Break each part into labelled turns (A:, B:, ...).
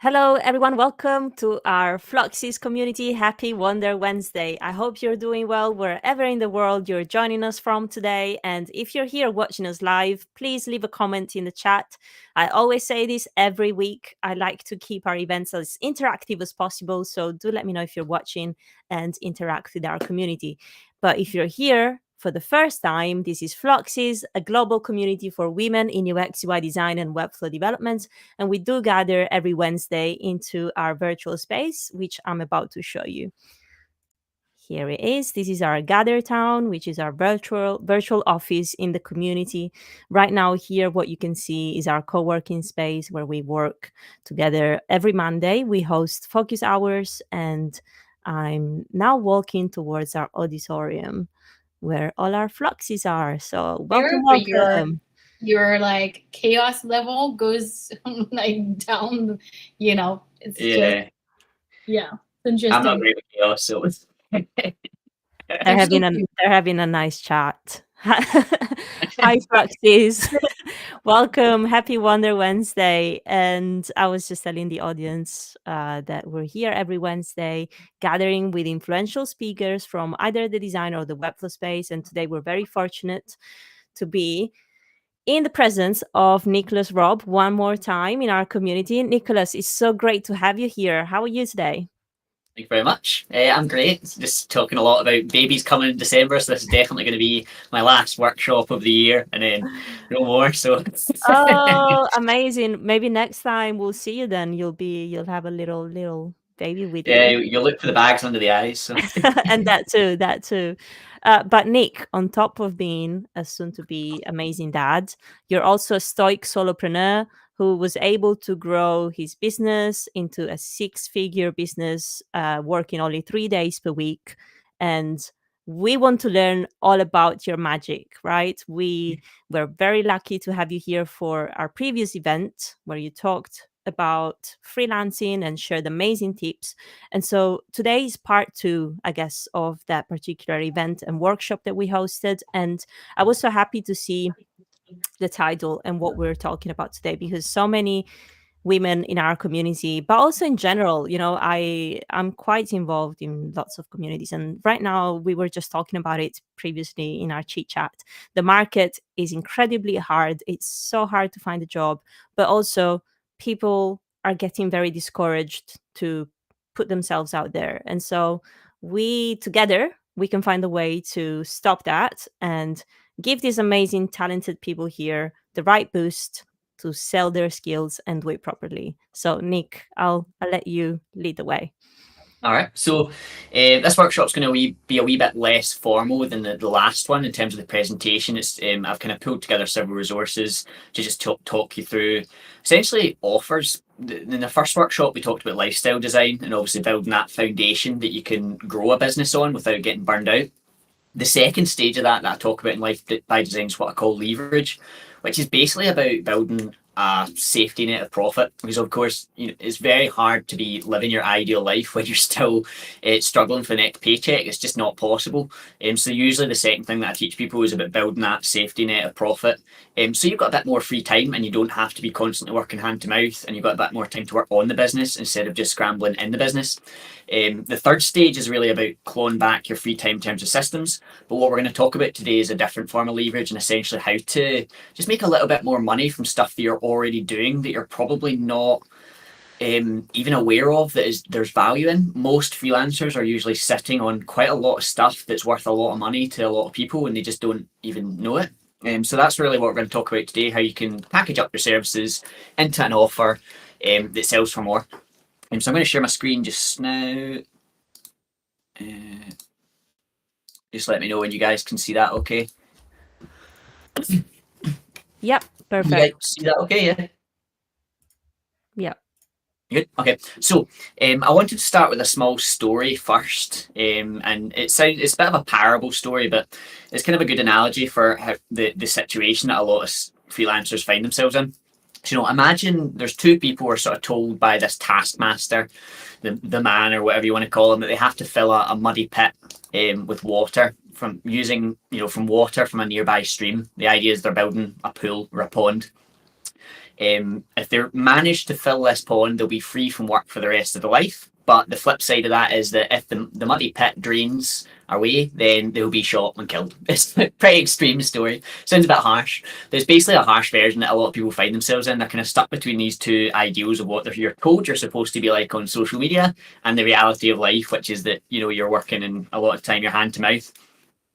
A: Hello, everyone. Welcome to our Floxies Community Happy Wonder Wednesday. I hope you're doing well wherever in the world you're joining us from today. And if you're here watching us live, please leave a comment in the chat. I always say this every week. I like to keep our events as interactive as possible. So do let me know if you're watching and interact with our community. But if you're here for the first time, this is Floxies, a global community for women in UX, UI design, and Webflow development. And we do gather every Wednesday into our virtual space, which I'm about to show you. Here it is. This is our Gather Town, which is our virtual office in the community. Right now, here, what you can see is our co-working space where we work together every Monday. We host focus hours, and I'm now walking towards our auditorium where all our Floxies are. So welcome,
B: But
A: welcome.
B: your like chaos level goes like down, it's just
C: Yeah,
B: yeah, it's
C: I'm not
B: interesting.
C: great with chaos, so it's
A: They're
B: They're so
A: having a
B: cute.
A: they're having a nice chat. Hi, Floxies. Welcome. Happy Wonder Wednesday. And I was just telling the audience that we're here every Wednesday gathering with influential speakers from either the design or the Webflow space. And today we're very fortunate to be in the presence of Nicholas Robb one more time in our community. Nicholas, it's so great to have you here. How are you today?
C: Thank you very much. I'm great. Just talking a lot about babies coming in December, so this is definitely going to be my last workshop of the year, and then no more. So
A: Oh, amazing. Maybe next time we'll see you then. You'll have a little baby with
C: yeah,
A: you.
C: you look for the bags under the eyes. So
A: And that too. But Nick, on top of being a soon to be amazing dad, you're also a stoic solopreneur who was able to grow his business into a six-figure business, working only 3 days per week. And we want to learn all about your magic, right? We were very lucky to have you here for our previous event where you talked about freelancing and shared amazing tips. And so today is part two, I guess, of that particular event and workshop that we hosted. And I was so happy to see the title and what we're talking about today because so many women in our community, but also in general, I'm quite involved in lots of communities. And right now, we were just talking about it previously in our chit chat. The market is incredibly hard. It's so hard to find a job, but also people are getting very discouraged to put themselves out there. And so we together, we can find a way to stop that and give these amazing, talented people here the right boost to sell their skills and do it properly. So, Nick, I'll let you lead the way.
C: all right. So this workshop's going to be a wee bit less formal than the last one in terms of the presentation. It's I've kind of pulled together several resources to just talk you through essentially offers. In the first workshop, we talked about lifestyle design and obviously building that foundation that you can grow a business on without getting burned out. The second stage of that I talk about in Life by Design is what I call leverage, which is basically about building a safety net of profit. Because of course, it's very hard to be living your ideal life when you're still struggling for the next paycheck. It's just not possible. So usually the second thing that I teach people is about building that safety net of profit. So you've got a bit more free time and you don't have to be constantly working hand to mouth, and you've got a bit more time to work on the business instead of just scrambling in the business. The third stage is really about clawing back your free time in terms of systems. But what we're going to talk about today is a different form of leverage and essentially how to just make a little bit more money from stuff that you're already doing that you're probably not even aware of that there's value in. Most freelancers are usually sitting on quite a lot of stuff that's worth a lot of money to a lot of people and they just don't even know it. So that's really what we're going to talk about today, how you can package up your services into an offer that sells for more. So I'm going to share my screen just now. Just let me know when you guys can see that okay.
A: Yep,
C: You guys
A: perfect.
C: see that okay, yeah?
A: Yep.
C: Good. Okay. So I wanted to start with a small story first, and it's a bit of a parable story, but it's kind of a good analogy for how the situation that a lot of freelancers find themselves in. So, imagine there's two people who are sort of told by this taskmaster, the man or whatever you want to call him, that they have to fill a muddy pit with water from water from a nearby stream. The idea is they're building a pool or a pond. If they're managed to fill this pond, they'll be free from work for the rest of their life. But the flip side of that is that if the muddy pit drains away, then they'll be shot and killed. It's a pretty extreme story. Sounds a bit harsh, but it's basically a harsh version that a lot of people find themselves in. They're kind of stuck between these two ideals of what you're told you're supposed to be like on social media and the reality of life, which is that, you're working and a lot of time you're hand to mouth.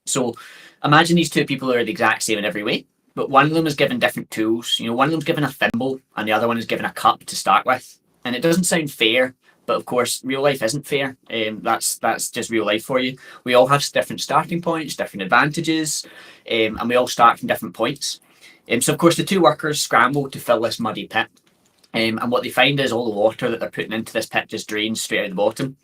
C: So imagine these two people are the exact same in every way, but one of them is given different tools. One of them's given a thimble and the other one is given a cup to start with. And it doesn't sound fair, but of course, real life isn't fair. That's just real life for you. We all have different starting points, different advantages, and we all start from different points. So of course, the two workers scramble to fill this muddy pit. And what they find is all the water that they're putting into this pit just drains straight out the bottom.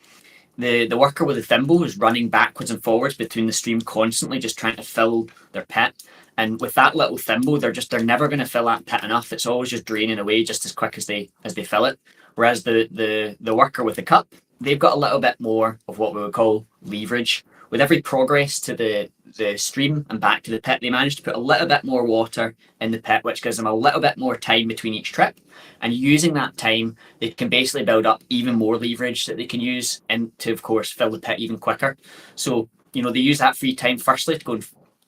C: The worker with the thimble is running backwards and forwards between the stream, constantly just trying to fill their pit. And with that little thimble, they're never going to fill that pit enough. It's always just draining away just as quick as they fill it. Whereas the worker with the cup, they've got a little bit more of what we would call leverage. With every progress to the stream and back to the pit, they manage to put a little bit more water in the pit, which gives them a little bit more time between each trip. And using that time, they can basically build up even more leverage that they can use and to, of course, fill the pit even quicker. So, they use that free time firstly to go and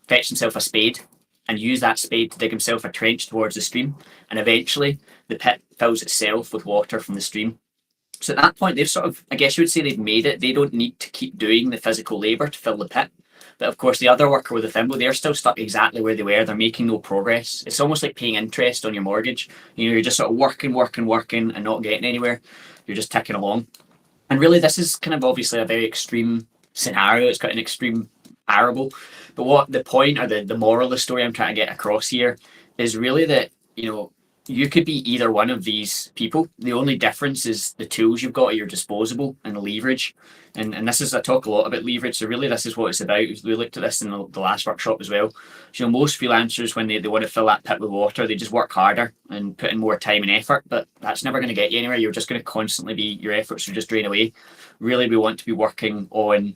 C: fetch themselves a spade and use that spade to dig himself a trench towards the stream. And eventually the pit fills itself with water from the stream. So at that point, they've sort of, I guess you would say they've made it. They don't need to keep doing the physical labour to fill the pit. But of course, the other worker with the thimble, they're still stuck exactly where they were. They're making no progress. It's almost like paying interest on your mortgage. You're just sort of working and not getting anywhere. You're just ticking along. And really, this is kind of obviously a very extreme scenario. It's got an extreme parable. But what the point or the moral of the story I'm trying to get across here is really that, you could be either one of these people. The only difference is the tools you've got at your disposal and the leverage. And this is, I talk a lot about leverage. So really this is what it's about. We looked at this in the last workshop as well. So, most freelancers, when they want to fill that pit with water, they just work harder and put in more time and effort, but that's never going to get you anywhere. You're just going to constantly your efforts will just drain away. Really, we want to be working on,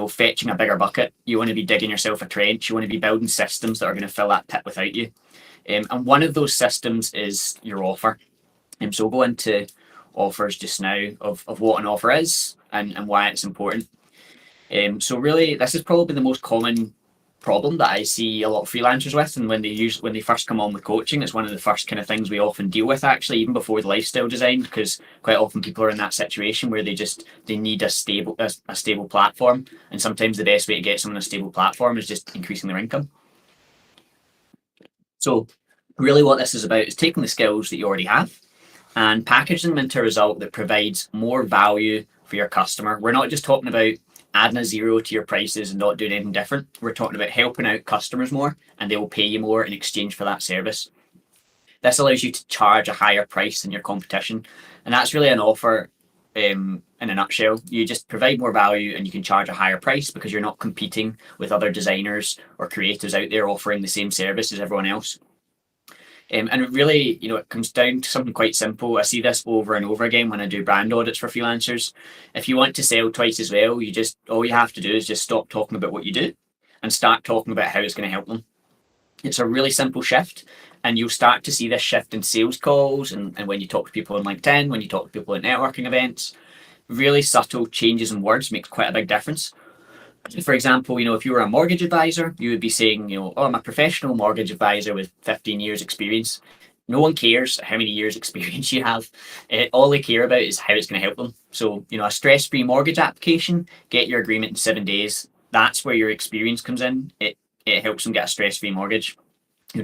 C: fetching a bigger bucket. You want to be digging yourself a trench. You want to be building systems that are going to fill that pit without you. And one of those systems is your offer. So we'll go into offers just now of what an offer is and why it's important. So really, this is probably the most common problem that I see a lot of freelancers with, and when they first come on with coaching, it's one of the first kind of things we often deal with, actually, even before the lifestyle design, because quite often people are in that situation where they need a stable platform, and sometimes the best way to get someone a stable platform is just increasing their income. So really what this is about is taking the skills that you already have and packaging them into a result that provides more value for your customer. We're not just talking about adding a zero to your prices and not doing anything different. We're talking about helping out customers more, and they will pay you more in exchange for that service. This allows you to charge a higher price than your competition. And that's really an offer in a nutshell. You just provide more value and you can charge a higher price because you're not competing with other designers or creatives out there offering the same service as everyone else. And it really, it comes down to something quite simple. I see this over and over again when I do brand audits for freelancers. If you want to sell twice as well, all you have to do is just stop talking about what you do and start talking about how it's going to help them. It's a really simple shift, and you'll start to see this shift in sales calls and when you talk to people on LinkedIn, when you talk to people at networking events. Really subtle changes in words makes quite a big difference. For example, if you were a mortgage advisor, you would be saying, oh, I'm a professional mortgage advisor with 15 years experience. No one cares how many years experience you have. All they care about is how it's going to help them. So, a stress-free mortgage application, get your agreement in 7 days. That's where your experience comes in. It helps them get a stress-free mortgage.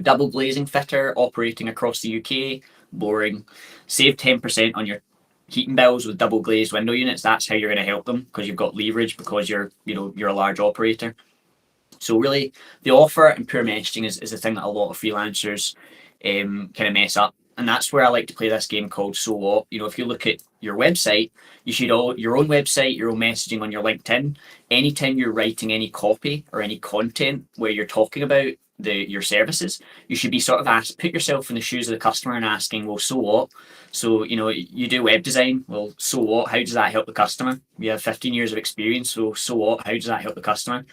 C: Double glazing fitter operating across the UK, boring. Save 10% on your heating bills with double glazed window units. That's how you're going to help them, because you've got leverage, because you're a large operator. So really, the offer and poor messaging is the thing that a lot of freelancers kind of mess up. And that's where I like to play this game called So What. If you look at your website, you should your own website, your own messaging on your LinkedIn. Anytime you're writing any copy or any content where you're talking about your services, you should be sort of put yourself in the shoes of the customer and asking, well, so what? So, you do web design. Well, so what? How does that help the customer? You have 15 years of experience. So what? How does that help the customer?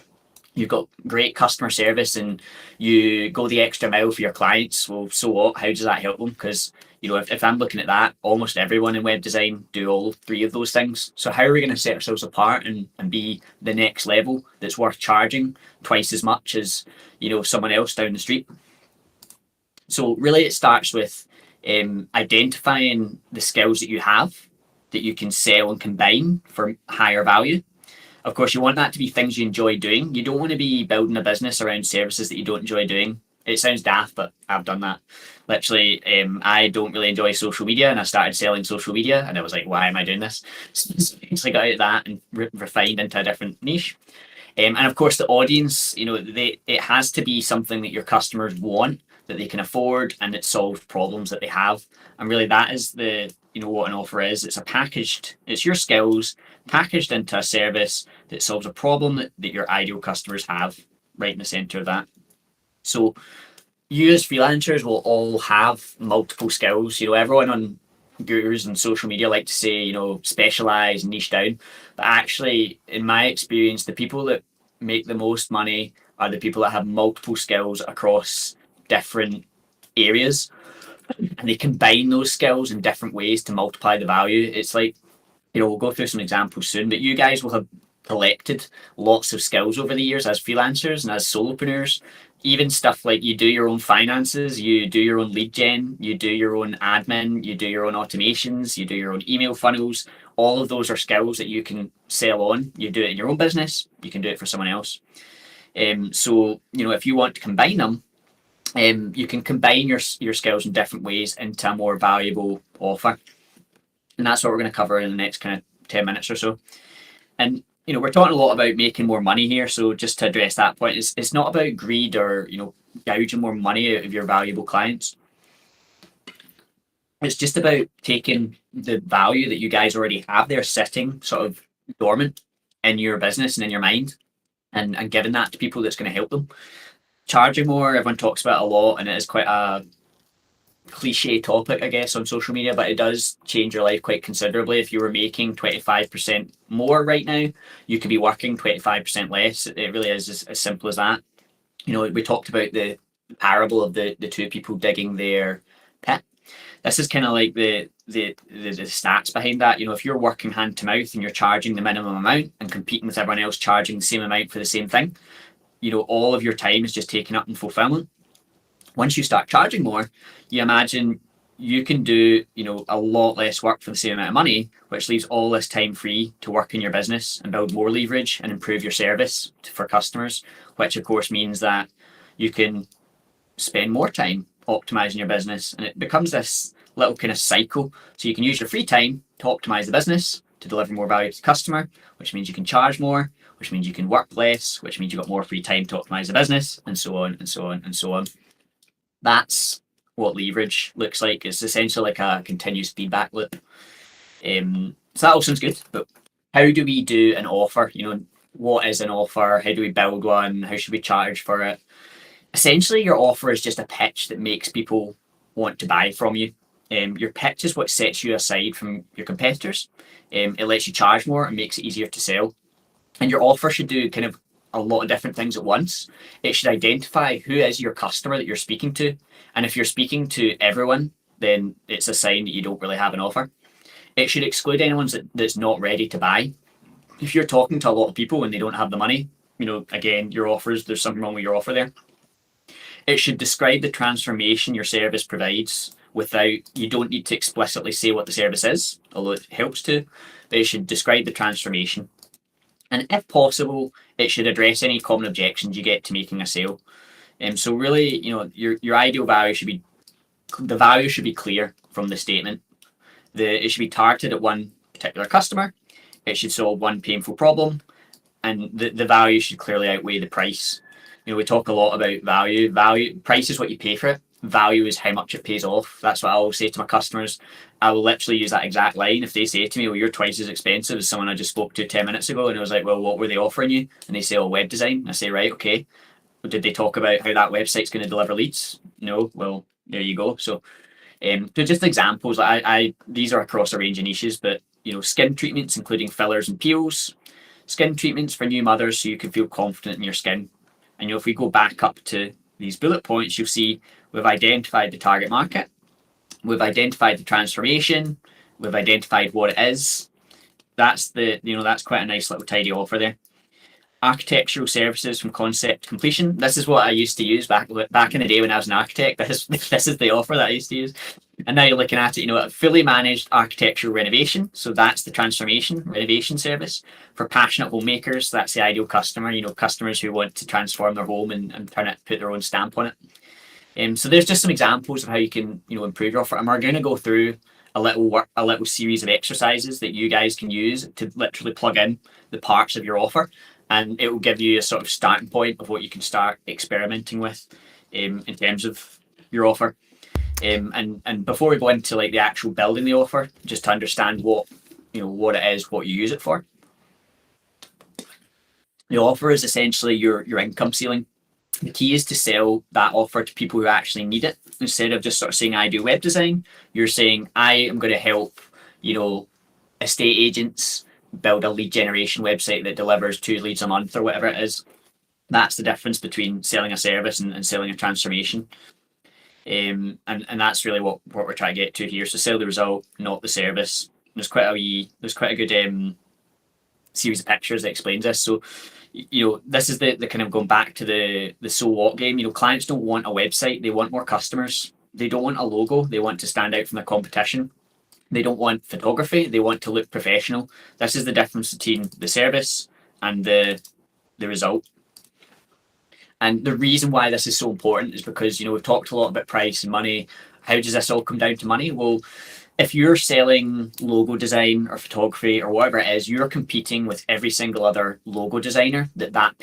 C: You've got great customer service and you go the extra mile for your clients. Well, so what? How does that help them? Because, if I'm looking at that, almost everyone in web design do all three of those things. So how are we going to set ourselves apart and be the next level that's worth charging twice as much as, someone else down the street? So really it starts with identifying the skills that you have that you can sell and combine for higher value. Of course, you want that to be things you enjoy doing. You don't want to be building a business around services that you don't enjoy doing. It sounds daft, but I've done that. Literally, I don't really enjoy social media, and I started selling social media, and I was like, why am I doing this? So I got out of that and refined into a different niche. And of course, the audience, it has to be something that your customers want, that they can afford, and that solves problems that they have. And really, that is what an offer is. It's your skills packaged into a service that solves a problem that your ideal customers have, right in the center of that. So you as freelancers will all have multiple skills. Everyone on gurus and social media like to say, specialize, niche down. But actually, in my experience, the people that make the most money are the people that have multiple skills across different areas, and they combine those skills in different ways to multiply the value. It's like, we'll go through some examples soon, but you guys will have collected lots of skills over the years as freelancers and as solopreneurs. Even stuff like you do your own finances, you do your own lead gen, you do your own admin, you do your own automations, you do your own email funnels. All of those are skills that you can sell on. You do it in your own business, you can do it for someone else. So, if you want to combine them, you can combine your skills in different ways into a more valuable offer. And that's what we're going to cover in the next kind of 10 minutes or so. And we're talking a lot about making more money here. So just to address that point, it's not about greed or gouging more money out of your valuable clients. It's just about taking the value that you guys already have there sitting sort of dormant in your business and in your mind, and giving that to people that's going to help them. Charging more, everyone talks about it a lot, and it is quite a cliche topic, I guess, on social media, but it does change your life quite considerably. If you were making 25% more right now, you could be working 25% less. It really is as simple as that. We talked about the parable of the two people digging their pit. This is kind of like the stats behind that. If you're working hand to mouth and you're charging the minimum amount and competing with everyone else charging the same amount for the same thing, all of your time is just taken up in fulfillment. Once you start charging more, you imagine you can do, a lot less work for the same amount of money, which leaves all this time free to work in your business and build more leverage and improve your service for customers, which of course means that you can spend more time optimizing your business, and it becomes this little kind of cycle. So you can use your free time to optimize the business, to deliver more value to the customer, which means you can charge more, which means you can work less, which means you've got more free time to optimize the business, and so on and so on and so on. That's what leverage looks like. It's essentially like a continuous feedback loop. So that all sounds good, but how do we do an offer? What is an offer? How do we build one? How should we charge for it? Essentially, your offer is just a pitch that makes people want to buy from you. Your pitch is what sets you aside from your competitors. It lets you charge more and makes it easier to sell. And your offer should do kind of a lot of different things at once. It should identify who is your customer that you're speaking to. And if you're speaking to everyone, then it's a sign that you don't really have an offer. It should exclude anyone that's not ready to buy. If you're talking to a lot of people and they don't have the money, again, your offers, there's something wrong with your offer there. It should describe the transformation your service provides you don't need to explicitly say what the service is, although it helps to, but it should describe the transformation. And if possible, it should address any common objections you get to making a sale. So really, your ideal value should be, the value should be clear from the statement. It should be targeted at one particular customer. It should solve one painful problem, and the value should clearly outweigh the price. We talk a lot about value. Price is what you pay for it. Value is how much it pays off. That's what I always say to my customers. I will literally use that exact line. If they say to me, well, you're twice as expensive as someone I just spoke to 10 minutes ago, and I was like, well, what were they offering you? And they say, oh, web design. I say, right, okay. But did they talk about how that website's going to deliver leads? No. Well, there you go. So just examples, these are across a range of niches, but skin treatments, including fillers and peels, skin treatments for new mothers so you can feel confident in your skin. And if we go back up to these bullet points, you'll see we've identified the target market. We've identified the transformation. We've identified what it is. That's that's quite a nice little tidy offer there. Architectural services from concept to completion. This is what I used to use back in the day when I was an architect. This is the offer that I used to use. And now you're looking at it, a fully managed architectural renovation. So that's the transformation renovation service. For passionate homemakers, that's the ideal customer, customers who want to transform their home and put their own stamp on it. So there's just some examples of how you can, improve your offer. And we're going to go through a little series of exercises that you guys can use to literally plug in the parts of your offer. And it will give you a sort of starting point of what you can start experimenting with in terms of your offer. And before we go into like the actual building the offer, just to understand what it is, what you use it for. The offer is essentially your income ceiling. The key is to sell that offer to people who actually need it. Instead of just sort of saying I do web design, you're saying I am going to help, estate agents build a lead generation website that delivers 2 leads a month or whatever it is. That's the difference between selling a service and selling a transformation. And that's really what we're trying to get to here. So sell the result, not the service. There's quite a good series of pictures that explains this. So this is the kind of going back to the so what game. Clients don't want a website, they want more customers. They don't want a logo, they want to stand out from their competition. They don't want photography, they want to look professional. This is the difference between the service and the result. And the reason why this is so important is because we've talked a lot about price and money. How does this all come down to money? Well, if you're selling logo design or photography or whatever it is, you're competing with every single other logo designer that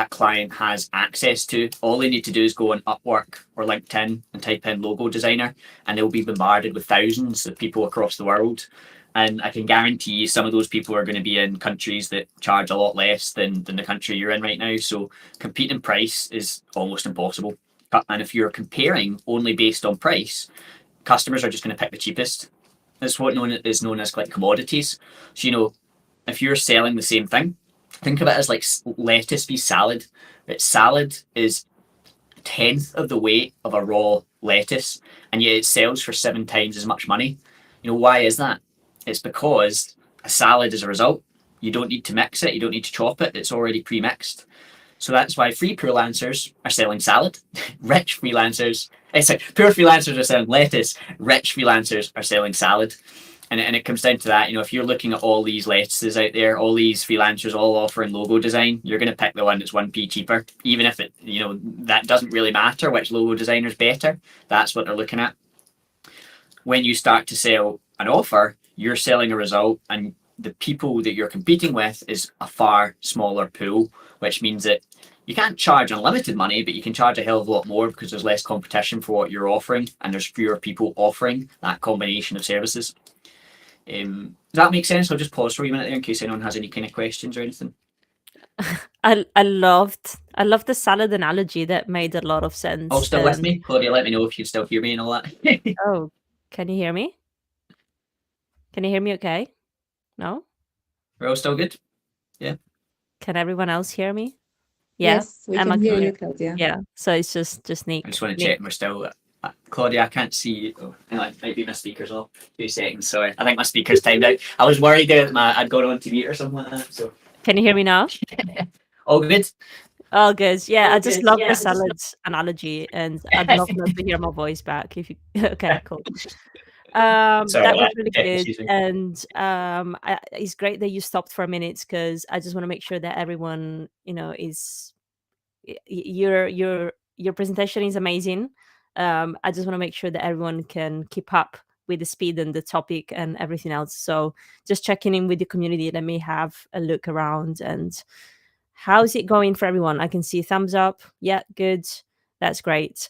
C: client has access to. All they need to do is go on Upwork or LinkedIn and type in logo designer, and they'll be bombarded with thousands of people across the world. And I can guarantee you some of those people are going to be in countries that charge a lot less than the country you're in right now. So competing price is almost impossible. And if you're comparing only based on price, customers are just going to pick the cheapest. That's what is known as like commodities. So, if you're selling the same thing, think of it as like lettuce v salad. But salad is 1/10 of the weight of a raw lettuce, and yet it sells for 7 times as much money. Why is that? It's because a salad is a result. You don't need to mix it. You don't need to chop it. It's already pre-mixed. So that's why free freelancers are selling salad. Rich freelancers, poor freelancers are selling lettuce. Rich freelancers are selling salad. And it comes down to that. If you're looking at all these lettuces out there, all these freelancers all offering logo design, you're going to pick the one that's 1p cheaper. Even if that doesn't really matter which logo designer is better. That's what they're looking at. When you start to sell an offer, you're selling a result, and the people that you're competing with is a far smaller pool, which means that you can't charge unlimited money, but you can charge a hell of a lot more because there's less competition for what you're offering, and there's fewer people offering that combination of services. Does that make sense? I'll just pause for a minute there in case anyone has any kind of questions or anything.
A: I loved the salad analogy. That made a lot of sense.
C: All still with me? Claudia, let me know if you still hear me and all that.
A: Oh, can you hear me? Can you hear me okay? No?
C: We're all still good? Yeah.
A: Can everyone else hear me? Yeah?
D: Yes, we can hear you, Claudia.
A: Yeah. So it's just Nick.
C: I just want to check we're still... Claudia, I can't see you. Oh, maybe my speaker's off. 2 seconds, sorry. I think my speaker's timed out. I was worried that I'd gone on to mute or something like that. So.
A: Can you hear me now?
C: All good?
A: All good. Yeah, I just love the salad analogy, and I'd love to hear my voice back. If you okay, cool. That was really good, and it's great that you stopped for a minute because I just want to make sure that everyone, is your presentation is amazing. I just want to make sure that everyone can keep up with the speed and the topic and everything else. So just checking in with the community. Let me have a look around and how's it going for everyone? I can see thumbs up. Yeah, good. That's great.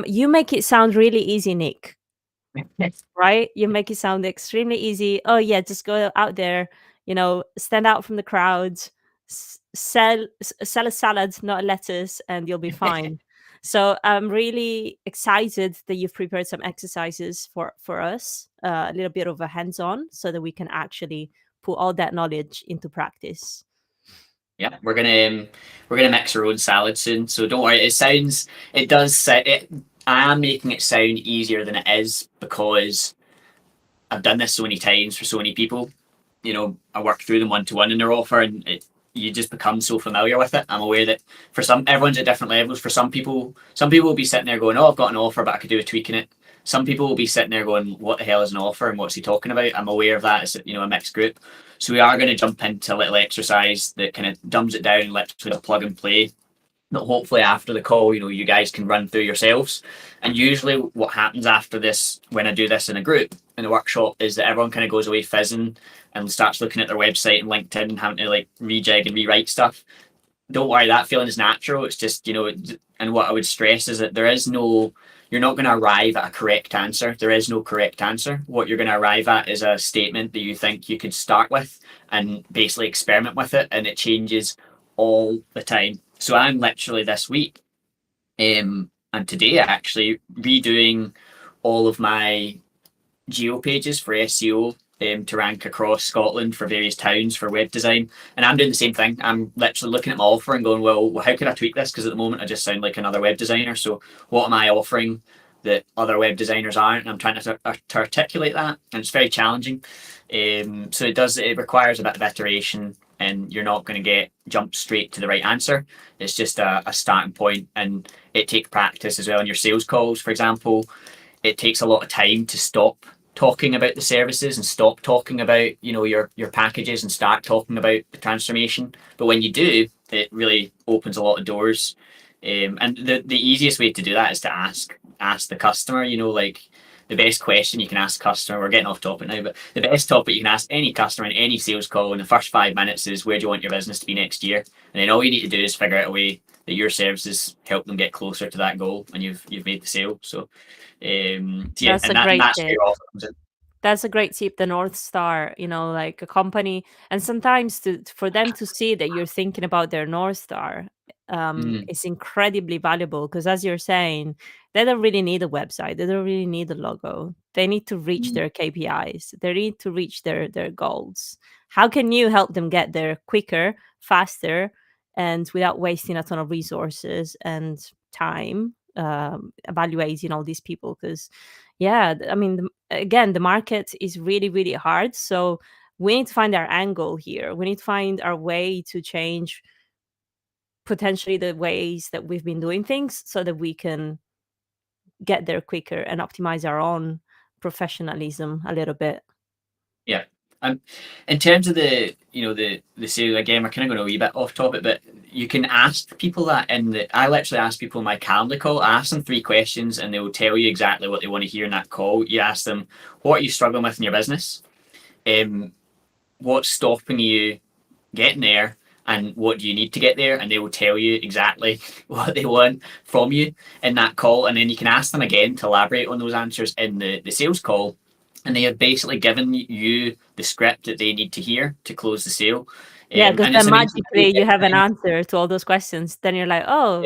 A: You make it sound really easy, Nick. Right? You make it sound extremely easy. Oh yeah, just go out there, stand out from the crowd, sell a salad, not a lettuce, and you'll be fine. So I'm really excited that you've prepared some exercises for us, a little bit of a hands-on, so that we can actually put all that knowledge into practice.
C: Yeah, we're gonna mix our own salad soon, so don't worry. It does say it. I am making it sound easier than it is because I've done this so many times for so many people. I work through them one to one in their offer, and you just become so familiar with it. I'm aware that for everyone's at different levels. For some people will be sitting there going, "Oh, I've got an offer, but I could do a tweak in it." Some people will be sitting there going, "What the hell is an offer, and what's he talking about?" I'm aware of that. It's a mixed group, so we are going to jump into a little exercise that kind of dumbs it down, literally a plug and play. That hopefully after the call, you guys can run through yourselves. And usually, what happens after this, when I do this in a group in a workshop, is that everyone kind of goes away fizzing and starts looking at their website and LinkedIn and having to like rejig and rewrite stuff. Don't worry, that feeling is natural. It's just, and what I would stress is that you're not going to arrive at a correct answer. There is no correct answer. What you're going to arrive at is a statement that you think you could start with and basically experiment with it, and it changes all the time. So I'm literally this week, and today actually redoing all of my geo pages for SEO, to rank across Scotland for various towns for web design. And I'm doing the same thing. I'm literally looking at my offer and going, well, how could I tweak this? Because at the moment I just sound like another web designer. So what am I offering that other web designers aren't? And I'm trying to articulate that, and it's very challenging. So it requires a bit of iteration, and you're not going to jump straight to the right answer. It's just a starting point, and it takes practice as well. In your sales calls, for example, it takes a lot of time to stop talking about the services and stop talking about your packages and start talking about the transformation. But when you do, it really opens a lot of doors. And the easiest way to do that is to ask the customer. Like the best question you can ask a customer. We're getting off topic now, but the best topic you can ask any customer in any sales call in the first 5 minutes is, where do you want your business to be next year? And then all you need to do is figure out a way that your services help them get closer to that goal, and you've made the sale. So yeah,
A: That's a great
C: that's where
A: tip.
C: your offer comes in.
A: That's a great tip, the North Star, like a company. And sometimes for them to see that you're thinking about their North Star,
C: Mm,
A: is incredibly valuable, because as you're saying, they don't really need a website. They don't really need a logo. They need to reach
C: mm,
A: their KPIs. They need to reach their goals. How can you help them get there quicker, faster, and without wasting a ton of resources and time, evaluating all these people? Because yeah, I mean, again, the market is really, really hard. So we need to find our angle here. We need to find our way to change potentially the ways that we've been doing things, so that we can get there quicker and optimize our own professionalism a little bit.
C: yeah. In terms of the sale, again, we're kind of going a wee bit off topic, but you can ask people that I literally ask people in my calendar call. I ask them 3 questions, and they will tell you exactly what they want to hear in that call. You ask them, what are you struggling with in your business? What's stopping you getting there, and what do you need to get there? And they will tell you exactly what they want from you in that call. And then you can ask them again to elaborate on those answers in the sales call. And they have basically given you the script that they need to hear to close the sale.
A: Yeah, because
C: And it's
A: then
C: amazing how
A: magically you have an
C: time,
A: answer to all those questions. Then you're like, oh,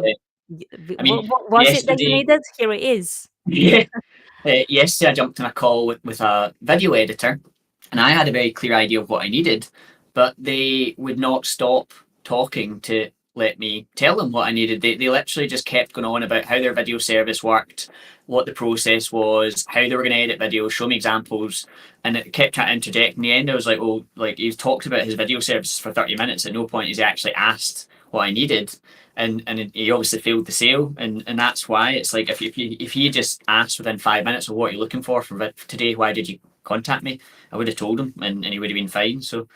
C: I mean,
A: what was it that you
C: yesterday,
A: needed? Here it is.
C: yeah, yesterday I jumped in a call with a video editor, and I had a very clear idea of what I needed, but they would not stop talking to let me tell them what I needed. They literally just kept going on about how their video service worked, what the process was, how they were going to edit videos, show me examples, and it kept trying to interject. In the end, I was like, well, like, he's talked about his video services for 30 minutes. At no point has he actually asked what I needed. And he obviously failed the sale, and that's why it's like, if he just asked within 5 minutes of what you're looking for today, why did you contact me? I would have told him, and he would have been fine. So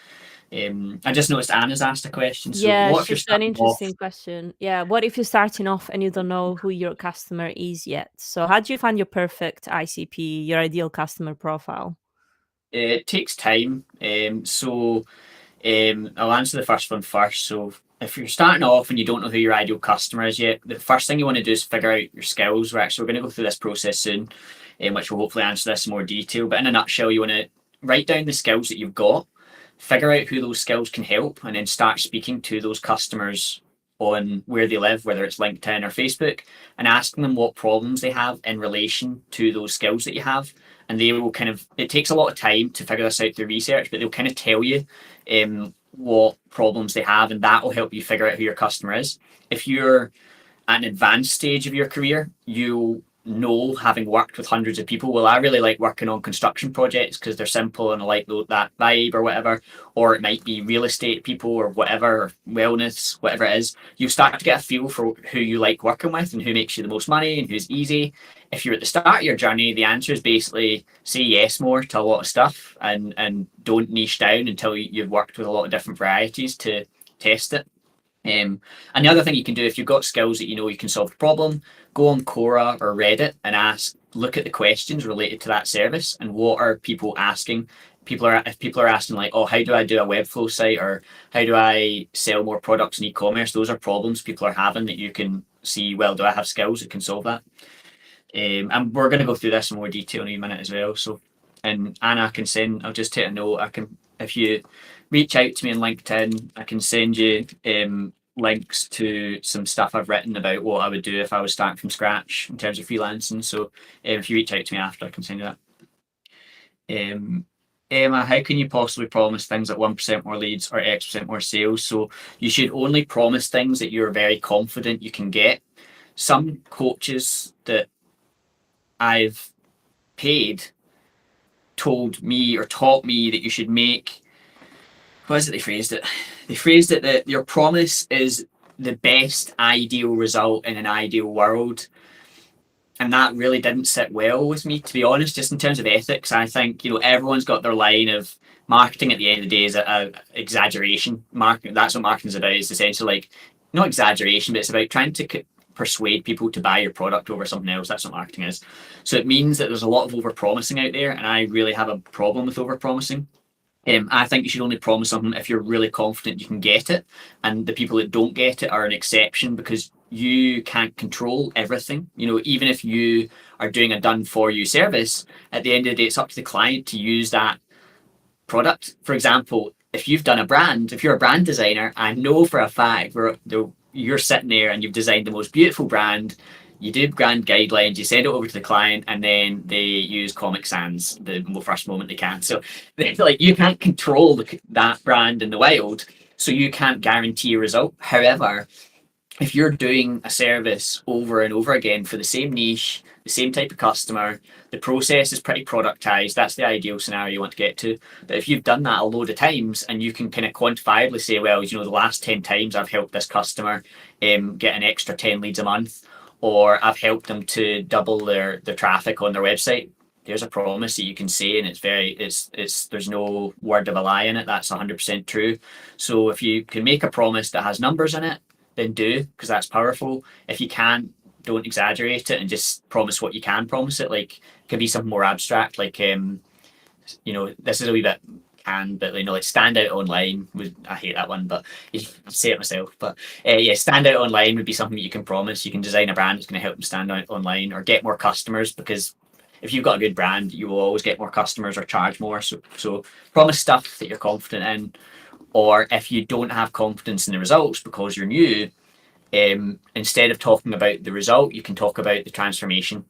C: I just noticed Anna's asked a question. So
A: Yeah,
C: what if you're
A: it's an
C: starting off?
A: interesting question. Yeah, what if you're starting off and you don't know who your customer is yet? So how do you find your perfect ICP, your ideal customer profile?
C: It takes time. I'll answer the first one first. So if you're starting off and you don't know who your ideal customer is yet, the first thing you want to do is figure out your skills. We're going to go through this process soon, which will hopefully answer this in more detail. But in a nutshell, you want to write down the skills that you've got, figure out who those skills can help, and then start speaking to those customers on where they live, whether it's LinkedIn or Facebook, and asking them what problems they have in relation to those skills that you have. And they will it takes a lot of time to figure this out through research, but they'll kind of tell you what problems they have, and that will help you figure out who your customer is. If you're at an advanced stage of your career, you know, having worked with hundreds of people, well, I really like working on construction projects because they're simple and I like that vibe or whatever. Or it might be real estate people or whatever, or wellness, whatever it is. You start to get a feel for who you like working with and who makes you the most money and who's easy. If you're at the start of your journey, the answer is basically say yes more to a lot of stuff and don't niche down until you've worked with a lot of different varieties to test it. And the other thing you can do, if you've got skills that you know you can solve a problem, go on Quora or Reddit and look at the questions related to that service and what are people asking. If people are asking like, oh, how do I do a Webflow site, or how do I sell more products in e-commerce? Those are problems people are having that you can see, well, do I have skills that can solve that? And we're going to go through this in more detail in a minute as well. So, and Anna can send, I'll just take a note. If you reach out to me on LinkedIn, I can send you links to some stuff I've written about what I would do if I was starting from scratch in terms of freelancing. So if you reach out to me after, I can send you that. Emma, how can you possibly promise things like 1% more leads or X% more sales? So you should only promise things that you're very confident you can get. Some coaches that I've paid told me or taught me that you should make, what is it they phrased it? They phrased it that your promise is the best ideal result in an ideal world. And that really didn't sit well with me, to be honest, just in terms of ethics. I think, everyone's got their line of marketing at the end of the day is a exaggeration. Marketing, that's what marketing is about. It's essentially like, not exaggeration, but it's about trying to persuade people to buy your product over something else. That's what marketing is. So it means that there's a lot of over-promising out there, and I really have a problem with over-promising. I think you should only promise something if you're really confident you can get it, and the people that don't get it are an exception because you can't control everything. Even if you are doing a done for you service, at the end of the day, it's up to the client to use that product. For example, if you've done a brand, if you're a brand designer, I know for a fact you're sitting there and you've designed the most beautiful brand. You do brand guidelines, you send it over to the client, and then they use Comic Sans the first moment they can. So, like, you can't control that brand in the wild, so you can't guarantee a result. However, if you're doing a service over and over again for the same niche, the same type of customer, the process is pretty productized. That's the ideal scenario you want to get to. But if you've done that a load of times and you can kind of quantifiably say, well, the last 10 times I've helped this customer get an extra 10 leads a month, or I've helped them to double their traffic on their website, there's a promise that you can say, and there's no word of a lie in it. That's 100% true. So if you can make a promise that has numbers in it, then do, because that's powerful. If you can't, don't exaggerate it and just promise what you can promise it. Like, it could be something more abstract, like this is a wee bit but like stand out online. I hate that one, but I say it myself. But stand out online would be something that you can promise. You can design a brand that's going to help them stand out online or get more customers, because if you've got a good brand, you will always get more customers or charge more. So promise stuff that you're confident in. Or if you don't have confidence in the results because you're new, instead of talking about the result, you can talk about the transformation.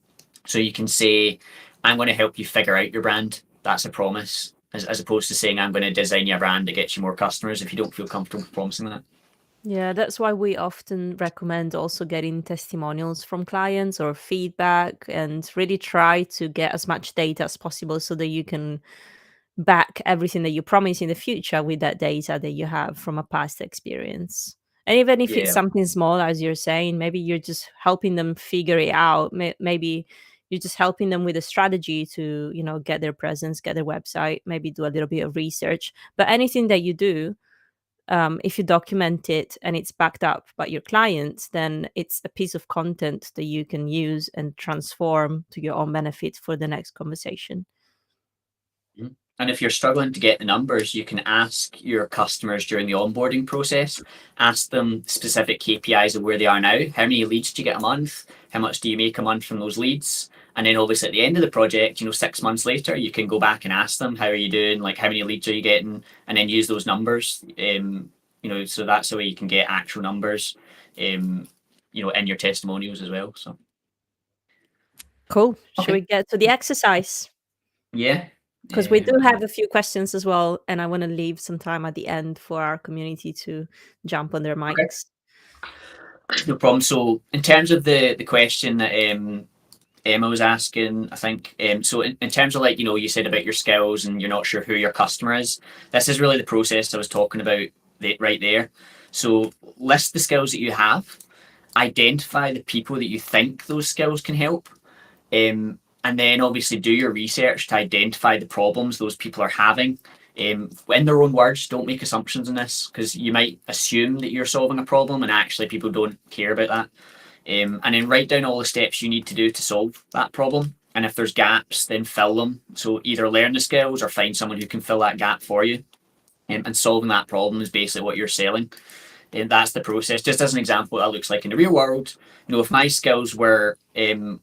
C: So you can say, I'm going to help you figure out your brand. That's a promise, as opposed to saying, I'm going to design you a brand that gets you more customers, if you don't feel comfortable promising that.
A: Yeah, that's why we often recommend also getting testimonials from clients or feedback, and really try to get as much data as possible so that you can back everything that you promise in the future with that data that you have from a past experience. And even if it's
C: Yeah.
A: something small, as you're saying, maybe you're just helping them figure it out. Maybe you're just helping them with a strategy to, get their presence, get their website, maybe do a little bit of research. But anything that you do, if you document it and it's backed up by your clients, then it's a piece of content that you can use and transform to your own benefit for the next conversation.
C: And if you're struggling to get the numbers, you can ask your customers during the onboarding process, ask them specific KPIs of where they are now. How many leads do you get a month? How much do you make a month from those leads? And then obviously at the end of the project, 6 months later, you can go back and ask them, how are you doing? Like, how many leads are you getting? And then use those numbers. So that's the way you can get actual numbers, in your testimonials as well. So
A: Cool. Should
C: okay.
A: we get to the exercise?
C: Yeah.
A: Because we do have a few questions as well, and I want to leave some time at the end for our community to jump on their mics.
C: No problem. So in terms of the question that Emma was asking, I think, so in terms of like, you said about your skills and you're not sure who your customer is, this is really the process I was talking about right there. So list the skills that you have, identify the people that you think those skills can help, and then obviously do your research to identify the problems those people are having. In their own words, don't make assumptions in this, because you might assume that you're solving a problem and actually people don't care about that. And then write down all the steps you need to do to solve that problem. And if there's gaps, then fill them. So either learn the skills or find someone who can fill that gap for you. And solving that problem is basically what you're selling. And that's the process. Just as an example, what that looks like in the real world. If my skills were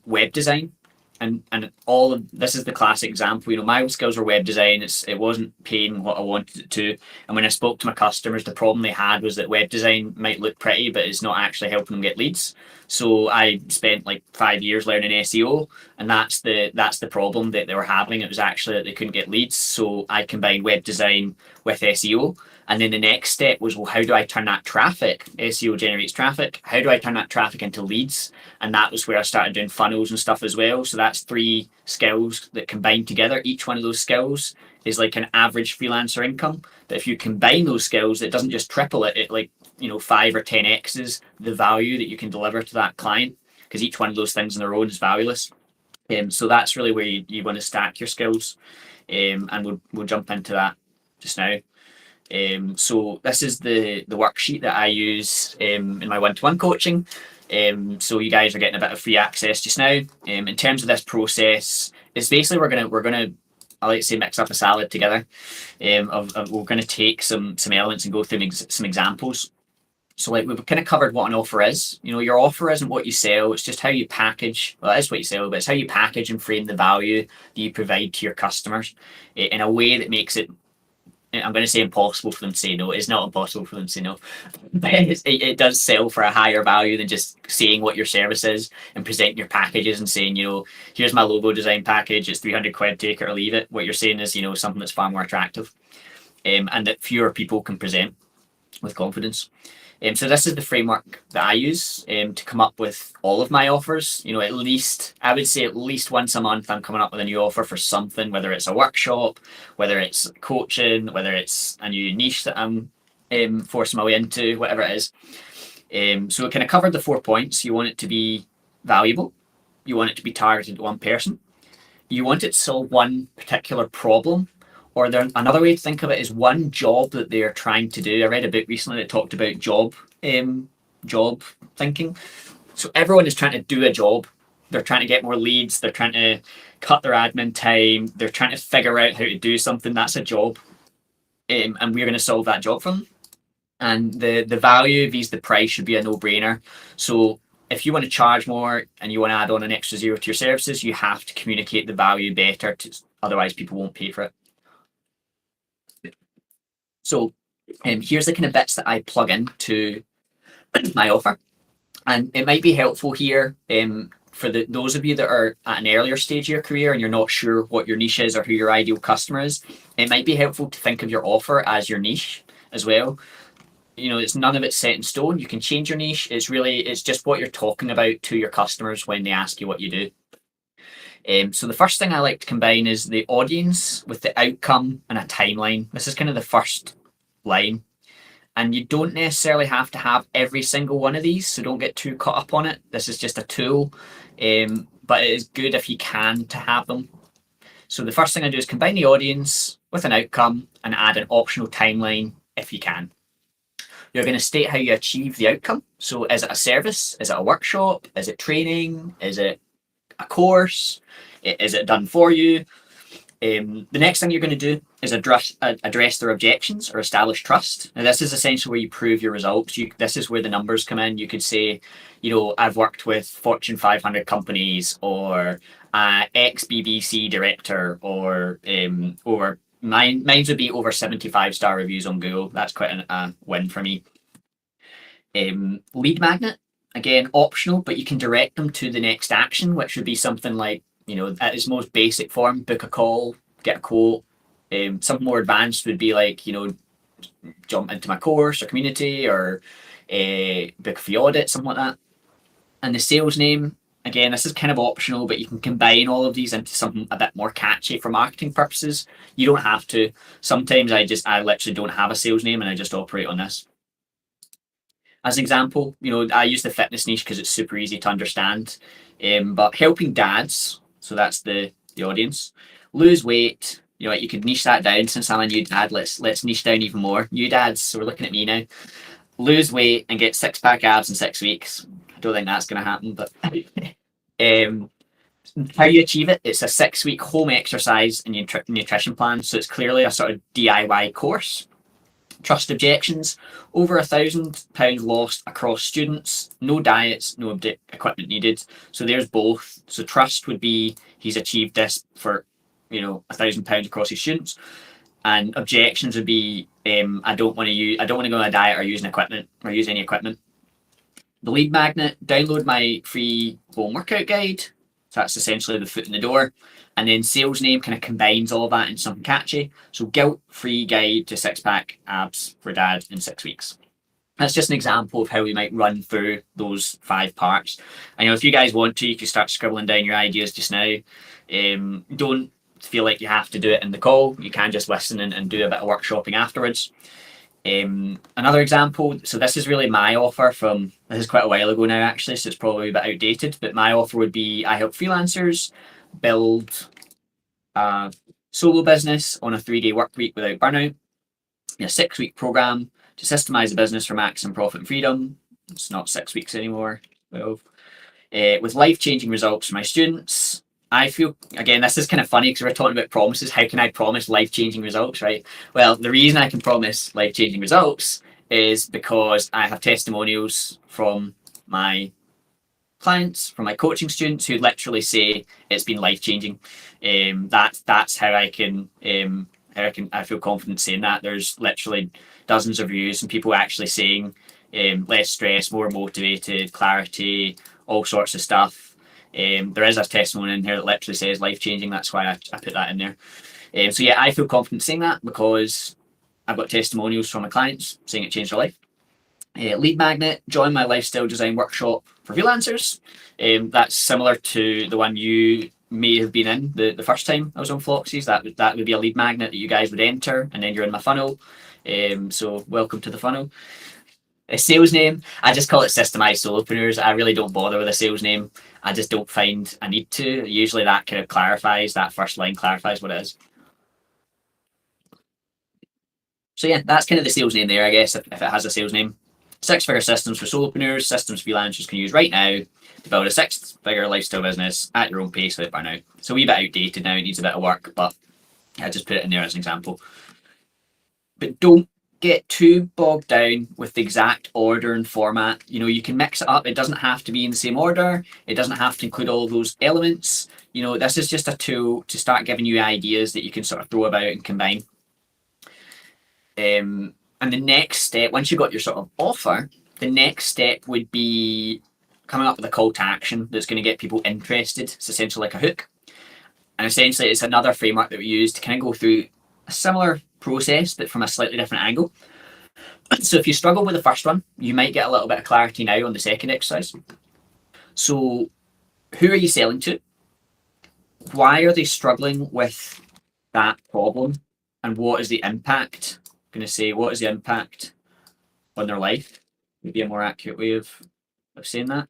C: web design, and all of this is the classic example. My skills were web design. It wasn't paying what I wanted it to. And when I spoke to my customers, the problem they had was that web design might look pretty, but it's not actually helping them get leads. So I spent like 5 years learning SEO, and that's the problem that they were having. It was actually that they couldn't get leads. So I combined web design with SEO. And then the next step was, well, how do I turn that traffic? SEO generates traffic. How do I turn that traffic into leads? And that was where I started doing funnels and stuff as well. So that's 3 skills that combine together. Each one of those skills is like an average freelancer income. But if you combine those skills, it doesn't just triple it. It 5 or 10x's the value that you can deliver to that client, because each one of those things on their own is valueless. So that's really where you want to stack your skills. And we'll jump into that just now. So this is the worksheet that I use in my one-to-one coaching. So you guys are getting a bit of free access just now. In terms of this process, it's basically we're gonna I like to say mix up a salad together. We're gonna take some elements and go through some examples. So like we've kind of covered what an offer is. Your offer isn't what you sell, it's just how you package. Well, it is what you sell, but it's how you package and frame the value that you provide to your customers in a way that makes it, I'm going to say, impossible for them to say no. It's not impossible for them to say no. But it does sell for a higher value than just saying what your service is and presenting your packages and saying, here's my logo design package, it's 300 quid, take it or leave it. What you're saying is, something that's far more attractive, and that fewer people can present with confidence. So this is the framework that I use to come up with all of my offers. I would say at least once a month I'm coming up with a new offer for something, whether it's a workshop, whether it's coaching, whether it's a new niche that I'm forcing my way into, whatever it is. So it kind of covered the 4 points. You want it to be valuable. You want it to be targeted at one person. You want it to solve one particular problem. Or another way to think of it is one job that they're trying to do. I read a book recently that talked about job thinking. So everyone is trying to do a job. They're trying to get more leads. They're trying to cut their admin time. They're trying to figure out how to do something. That's a job. And we're going to solve that job for them. And the value vis the price should be a no-brainer. So if you want to charge more and you want to add on an extra zero to your services, you have to communicate the value better. Otherwise, people won't pay for it. So here's the kind of bits that I plug into my offer. And it might be helpful here for those of you that are at an earlier stage of your career and you're not sure what your niche is or who your ideal customer is. It might be helpful to think of your offer as your niche as well. It's none of it's set in stone. You can change your niche. It's just what you're talking about to your customers when they ask you what you do. So the first thing I like to combine is the audience with the outcome and a timeline. This is kind of the first line. And you don't necessarily have to have every single one of these, so don't get too caught up on it. This is just a tool, but it is good if you can to have them. So the first thing I do is combine the audience with an outcome and add an optional timeline if you can. You're going to state how you achieve the outcome. So is it a service? Is it a workshop? Is it training? Is it a course? Is it done for you? The next thing you're going to do is address their objections or establish trust. Now, this is essentially where you prove your results. This is where the numbers come in. You could say, I've worked with Fortune 500 companies, or ex-BBC director, or mine would be over 75-star reviews on Google. That's quite a win for me. Lead magnet, again, optional, but you can direct them to the next action, which would be something like, at its most basic form, book a call, get a quote. Something more advanced would be like, jump into my course or community, or book a free audit, something like that. And the sales name, again, this is kind of optional, but you can combine all of these into something a bit more catchy for marketing purposes. You don't have to. Sometimes I literally don't have a sales name and I just operate on this. As an example, I use the fitness niche because it's super easy to understand. But helping dads, so that's the audience, lose weight. You could niche that down. Since I'm a new dad, let's niche down even more. New dads, so we're looking at me now. Lose weight and get 6-pack abs in 6 weeks. I don't think that's going to happen, but how you achieve it, it's a 6-week home exercise and nutrition plan. So it's clearly a sort of DIY course. Trust objections, over £1,000 lost across students, no diets, no equipment needed. So there's both. So trust would be he's achieved this for £1,000 across his students, and objections would be I don't want to go on a diet or use any equipment. The lead magnet, download my free home workout guide. So that's essentially the foot in the door. And then sales name kind of combines all of that into something catchy. So guilt-free guide to 6-pack abs for dad in 6 weeks. That's just an example of how we might run through those 5 parts. And if you guys want to, you can start scribbling down your ideas just now. Don't feel like you have to do it in the call. You can just listen and do a bit of workshopping afterwards. Another example, so this is really my offer this is quite a while ago now actually, so it's probably a bit outdated, but my offer would be I help freelancers build a solo business on a 3-day work week without burnout, a 6-week program to systemize the business for maximum profit and freedom. It's not 6 weeks anymore, 12. With life-changing results for my students. I feel, again, this is kind of funny because we're talking about promises. How can I promise life-changing results, right? Well, the reason I can promise life-changing results is because I have testimonials from my clients, from my coaching students who literally say it's been life-changing. That's how I feel confident saying that. There's literally dozens of reviews and people actually saying less stress, more motivated, clarity, all sorts of stuff. There is a testimony in here that literally says life-changing. That's why I put that in there. So yeah, I feel confident saying that because I've got testimonials from my clients saying it changed their life. Lead magnet, join my lifestyle design workshop for freelancers. That's similar to the one you may have been in the first time I was on Floxies. That would be a lead magnet that you guys would enter, and then you're in my funnel. So welcome to the funnel. A sales name, I just call it Systemized Solopreneurs. I really don't bother with a sales name. I just don't find I need to. Usually that kind of clarifies, that first line clarifies what it is. So yeah, that's kind of the sales name there, I guess, if it has a sales name. 6-figure systems for solopreneurs, systems freelancers can use right now to build a 6-figure lifestyle business at your own pace without burnout. It's a wee bit outdated now, it needs a bit of work, but I just put it in there as an example. But don't get too bogged down with the exact order and format. You can mix it up. It doesn't have to be in the same order. It doesn't have to include all of those elements. This is just a tool to start giving you ideas that you can sort of throw about and combine. And the next step, once you've got your sort of offer, the next step would be coming up with a call to action that's going to get people interested. It's essentially like a hook. And essentially it's another framework that we use to kind of go through a similar process, but from a slightly different angle. So if you struggle with the first one, you might get a little bit of clarity now on the second exercise. So who are you selling to? Why are they struggling with that problem? And what is the impact? I'm going to say, what is the impact on their life? Maybe a more accurate way of saying that.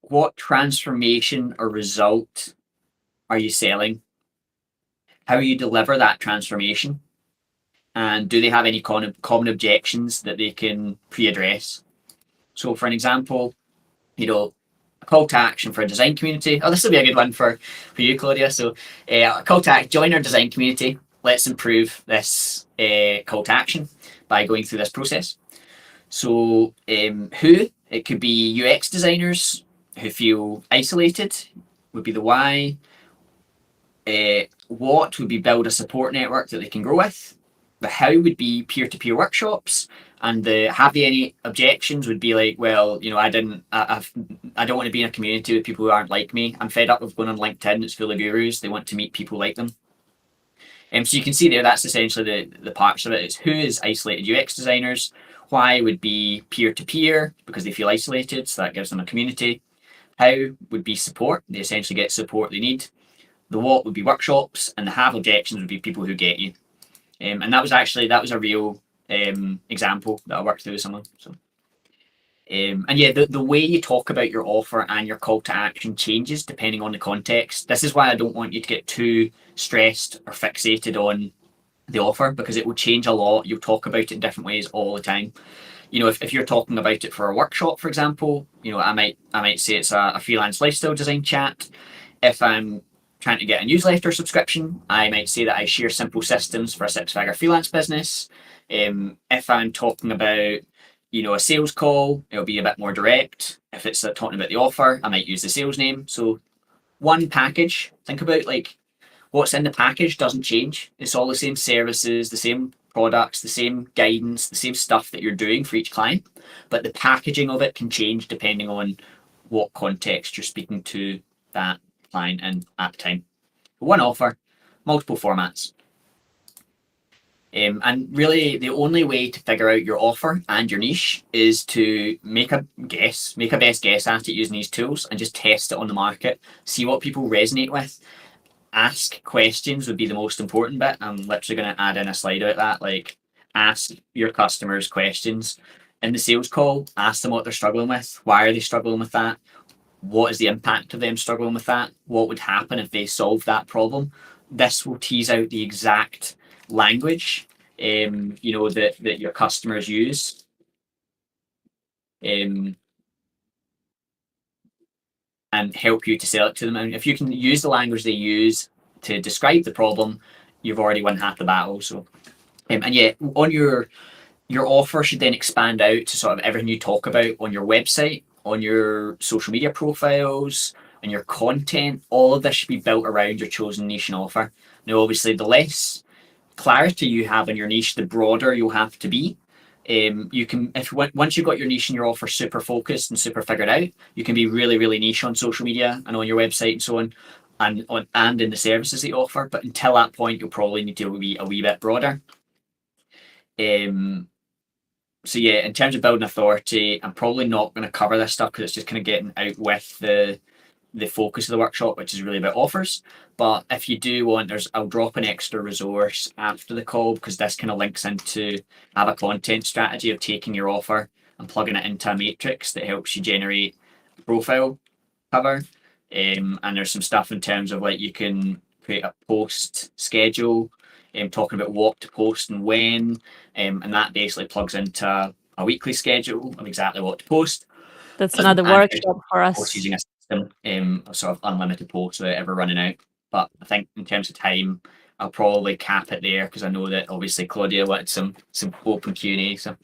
C: What transformation or result are you selling? How you deliver that transformation? And do they have any common objections that they can pre-address? So for an example, a call to action for a design community. Oh, this will be a good one for you, Claudia. So a call to action, join our design community. Let's improve this call to action by going through this process. So who? It could be UX designers who feel isolated, would be the why. What would be build a support network that they can grow with. The how would be peer-to-peer workshops, and the have they any objections would be like, well, I don't want to be in a community with people who aren't like me. I'm fed up with going on LinkedIn. It's full of gurus. They want to meet people like them. So you can see there, that's essentially the parts of it. It's who is isolated UX designers. Why would be peer-to-peer, because they feel isolated, so that gives them a community. How would be support. They essentially get support they need. The what would be workshops, and the have objections would be people who get you. And that was a real example that I worked through with someone. So, and yeah, the way you talk about your offer and your call to action changes depending on the context. This is why I don't want you to get too stressed or fixated on the offer, because it will change a lot. You'll talk about it in different ways all the time. If you're talking about it for a workshop, for example, I might say it's a freelance lifestyle design chat. If I'm trying to get a newsletter subscription, I might say that I share simple systems for a 6-figure freelance business. If I'm talking about, a sales call, it'll be a bit more direct. If it's talking about the offer, I might use the sales name. So one package, think about like what's in the package doesn't change. It's all the same services, the same products, the same guidance, the same stuff that you're doing for each client. But the packaging of it can change depending on what context you're speaking to that client in at the time. One offer, multiple formats. And really, the only way to figure out your offer and your niche is to make a best guess at it using these tools and just test it on the market, see what people resonate with. Ask questions would be the most important bit. I'm literally going to add in a slide about that. Like, ask your customers questions in the sales call. Ask them what they're struggling with. Why are they struggling with that? What is the impact of them struggling with that? What would happen if they solved that problem? This will tease out the exact language, that your customers use. And help you to sell it to them. And if you can use the language they use to describe the problem, you've already won half the battle. So, and yeah, on your offer should then expand out to sort of everything you talk about on your website, on your social media profiles, and your content. All of this should be built around your chosen niche and offer. Now, obviously, the less clarity you have in your niche, the broader you'll have to be. You can, once you've got your niche and your offer super focused and super figured out, you can be really, really niche on social media and on your website and so on, and in the services that you offer. But until that point, you'll probably need to be a wee bit broader. So yeah, in terms of building authority, I'm probably not going to cover this stuff because it's just kind of getting out with the focus of the workshop, which is really about offers. But if you do want, I'll drop an extra resource after the call, because this kind of links into have a content strategy of taking your offer and plugging it into a matrix that helps you generate a profile cover. And there's some stuff in terms of like you can create a post schedule, talking about what to post and when, and that basically plugs into a weekly schedule of exactly what to post.
A: That's another workshop for us.
C: Using a system, sort of unlimited posts without ever running out. But I think in terms of time, I'll probably cap it there, because I know that obviously Claudia wanted some open Q&A. So.